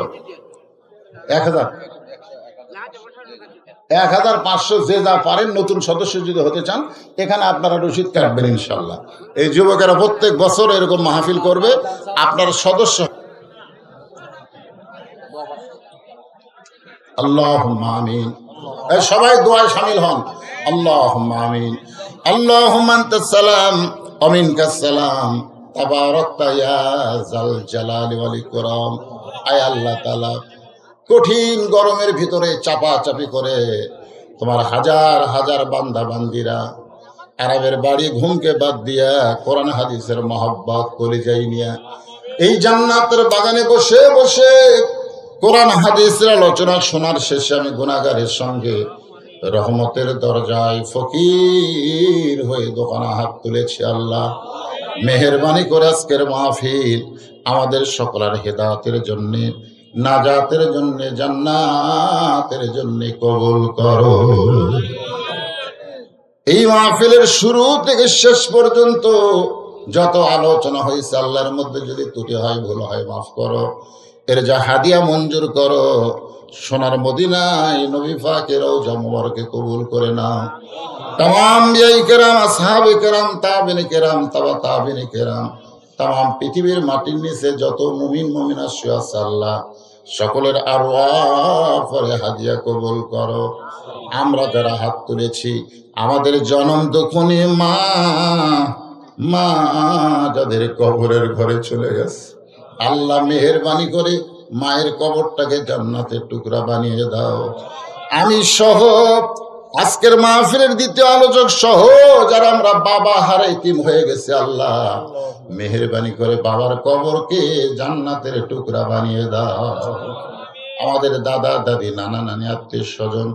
1000, 1500, যে যা পারেন। নতুন সদস্য যদি হতে চান, এখানে আপনারা রসিদ কাটবেন ইনশাল্লাহ। এই যুবকেরা প্রত্যেক বছর এরকম মাহফিল করবে, আপনারা সদস্য। আল্লাহুম্মা আমিন। সবাই দোয়ায় শামিল হন। আল্লাহুম্মা আমিন। আল্লাহুম্মা আনতাস সালাম ওয়া মিনকাস সালাম, তাবারাকতা ইয়া যাল জালালি ওয়াল ইকরাম। আয় আল্লাহ তাআলা, কঠিন গরমের ভিতরে চাপাচাপি করে তোমার হাজার হাজার বান্দা বান্দিরা আরবের বাড়ি ঘুমকে বাদ দিয়া কোরআন হাদিসের মহব্বত কলিজায় নিয়া এই জান্নাতের বাগানে বসে বসে কোরআন হাদিসের আলোচনা শোনার শেষে আমি গুনাহগারের সঙ্গে রহমতের দরজায় ফকির হয়ে দোকানে হাত তুলেছি। আল্লাহ মেহেরবানি করে আজকের মাহফিল আমাদের সকলের হেদায়েতের জন্য, নাজাতের জন্য, জান্নাতের জন্য কবুল করো। এই মাহফিলের শুরু থেকে শেষ পর্যন্ত যত আলোচনা হয়েছে, আল্লাহর মধ্যে যদি ত্রুটি হয়, ভুল হয়, মাফ করো। এর যা হাদিয়া মঞ্জুর করো। সোনার মদিনায় নবী পাকের রওজা মুবারকে কবুল করে নাও। তামাম বিআই কেরাম, আসহাবে কেরাম, তাবিঈন কেরাম, তাবিঈন কেরাম, তামাম পৃথিবীর মাটির নিচে যত মুমিন মুমিনা শুয়ে আছে, আল্লাহ সকলের আরওয়াহ পরে হাদিয়া কবুল করো। আমরা যারা হাত তুলেছি, আমাদের জনম দুঃখনী মা যাদের কবরের ঘরে চলে গেছে, আল্লাহ মেহেরবানি করে মায়ের কবরটাকে জান্নাতের টুকরা বানিয়ে দাও। আমি সহ আজকের মাহফিলের দ্বিতীয় আলোচক সহ যারা আমরা বাবা হারা ইতিম হয়ে গেছে, আল্লাহ মেহেরবানি করে বাবার কবরকে জান্নাতের টুকরা বানিয়ে দাও। আমাদের দাদা দাদি, নানা নানি, আত্মীয় স্বজন,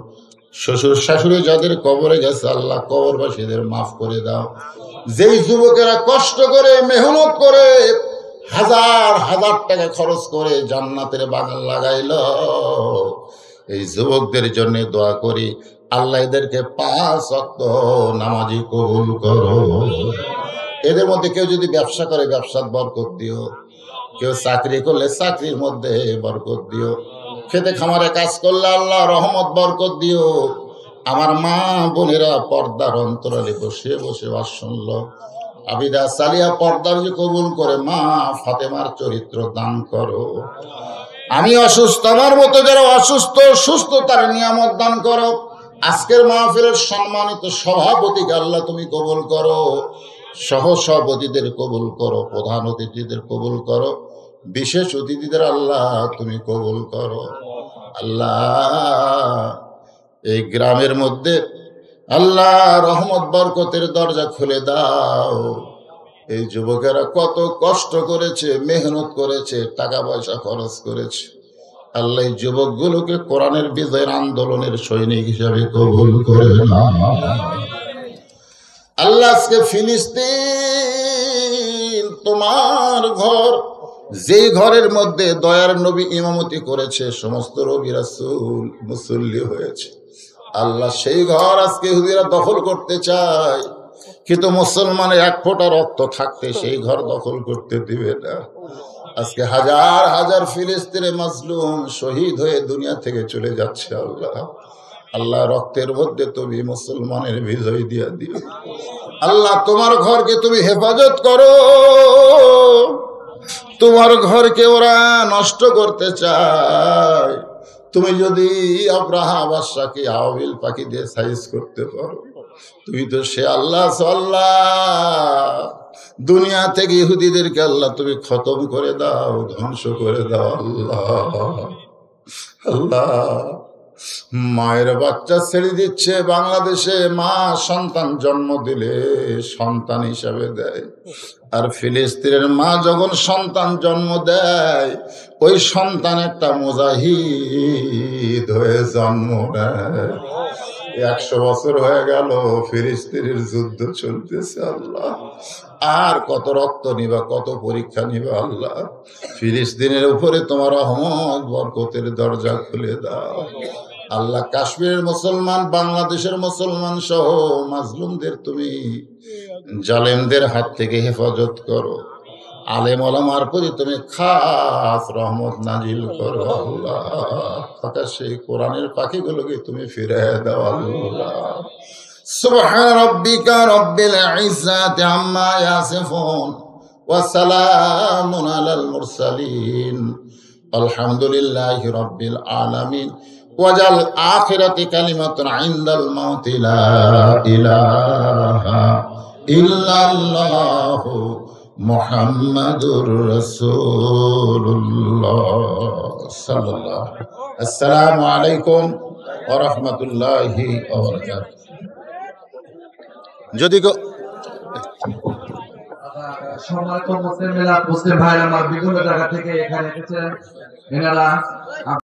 শ্বশুর শাশুড়ি যাদের কবরে গেছে, আল্লাহ কবরবাসীদের মাফ করে দাও। যেই যুবকেরা কষ্ট করে মেহনত করে হাজার হাজার টাকা খরচ করে জান্নাতের বাগান লাগাইল, এই যুবকদের জন্য দোয়া করি, আল্লাহ এদেরকে 5 ওয়াক্ত নামাজি কবুল করো। এদের মধ্যে কেউ যদি ব্যবসা করে, ব্যবসার বরকত দিও। কেউ চাকরি করলে চাকরির মধ্যে বরকত দিও। খেতে খামারে কাজ করলে আল্লাহ রহমত বরকত দিও। আমার মা বোনেরা পর্দার অন্তরালে বসে বসে ওয়াজ শুনলো, আবিদা সালিয়া পর্দার যে কবুল করে, মা ফাতেমার চরিত্র দান করো। আমি অসুস্থ, আমার মতো যারা অসুস্থ, সুস্থতার নিয়ামত দান করো। আজকের মাহফিলের সম্মানিত সভাপতিকে আল্লাহ তুমি কবুল করো, সহ সভাপতিদের কবুল করো, প্রধান অতিথিদের কবুল করো, বিশেষ অতিথিদের আল্লাহ তুমি কবুল করো। আল্লাহ এই গ্রামের মধ্যে আল্লাহ রহমত বরকতের দরজা খুলে দাও। এই যুবকেরা কত কষ্ট করেছে, মেহনত করেছে, টাকা পয়সা খরচ করেছে। আল্লাহ এই যুবকগুলোকে কোরআনের বিজয়ের আন্দোলনের সৈনিক হিসাবে কবুল করে নাও। আল্লাহ আজকে ফিলিস্তিন তোমার ঘর, যেই ঘরের মধ্যে দয়ার নবী ইমামতি করেছে, সমস্ত নবী রাসূল মুসল্লি হয়েছে, আল্লাহ সেই ঘর আজকে ইহুদিরা দখল করতে চায়, কিন্তু মুসলমানের এক ফোঁটা রক্ত থাকতে সেই ঘর দখল করতে দিবে না। আজকে হাজার হাজার ফিলিস্তিনে মাজলুম শহীদ হয়ে দুনিয়া থেকে চলে যাচ্ছে। আল্লাহ আল্লাহ রক্তের মধ্যে তুমি মুসলমানের বিজয় দিয়া দিও। আল্লাহ তোমার ঘরকে তুমি হেফাজত করো। তোমার ঘরকে ওরা নষ্ট করতে চায়। তুমি যদি আব্রাহা বাদশাকে আওয়াবিল পাখি দিয়ে সাইজ করতে পারো, তুমি তো সে আল্লাহ। আল্লাহ দুনিয়া থেকে ইহুদিদেরকে আল্লাহ তুমি খতম করে দাও, ধ্বংস করে দাও। আল্লাহ আল্লাহ মায়ের বাচ্চা ছেড়ে দিচ্ছে বাংলাদেশে, মা সন্তান জন্ম দিলে সন্তান হিসাবে দেয়, আর ফিলিস্তিনের মা যখন সন্তান জন্ম দেয় ওই সন্তান একটা মুজাহিদ হয়ে জন্ম নেয়। 100 বছর হয়ে গেল ফিলিস্তিনের যুদ্ধ চলতেছে। আল্লাহ আর কত রক্ত নিবা, কত পরীক্ষা নিবা। আল্লাহ ফিলিস্তিনের উপরে তোমার রহমত বরকতের দরজা খুলে দাও। আল্লাহ কাশ্মীরের মুসলমান, বাংলাদেশের মুসলমান সহ মাজলুমদের তুমি জালেমদের হাত থেকে হেফাজত করো। আলেম ওলামার প্রতি তুমি খাস রহমত নাজিল করো। আল্লাহ সেই কোরআনের পাখিগুলোকে তুমি ফিরে দাও। আল্লাহ সুবহান রাব্বিকা রব্বিল ইজ্জাতি আম্মা ইয়াসিফুন ওয়া সালামুন আলাল মুরসালিন আলহামদুলিল্লাহি রাব্বিল আলামিন। ওয়াজাল আখিরাতি কালিমাতুন ইনদাল মাউতি লা ইলাহা ইল্লাল্লাহু মুহাম্মাদুর রাসূলুল্লাহ সাল্লাল্লাহু আলাইহি ওয়াসাল্লাম। আসসালামু আলাইকুম ওয়া রাহমাতুল্লাহি ওয়া বারাকাতুহু। যদি সম্মানিত মুসলিম ভাই আমার বিভিন্ন জায়গা থেকে এখানে এসেছেন, এনারা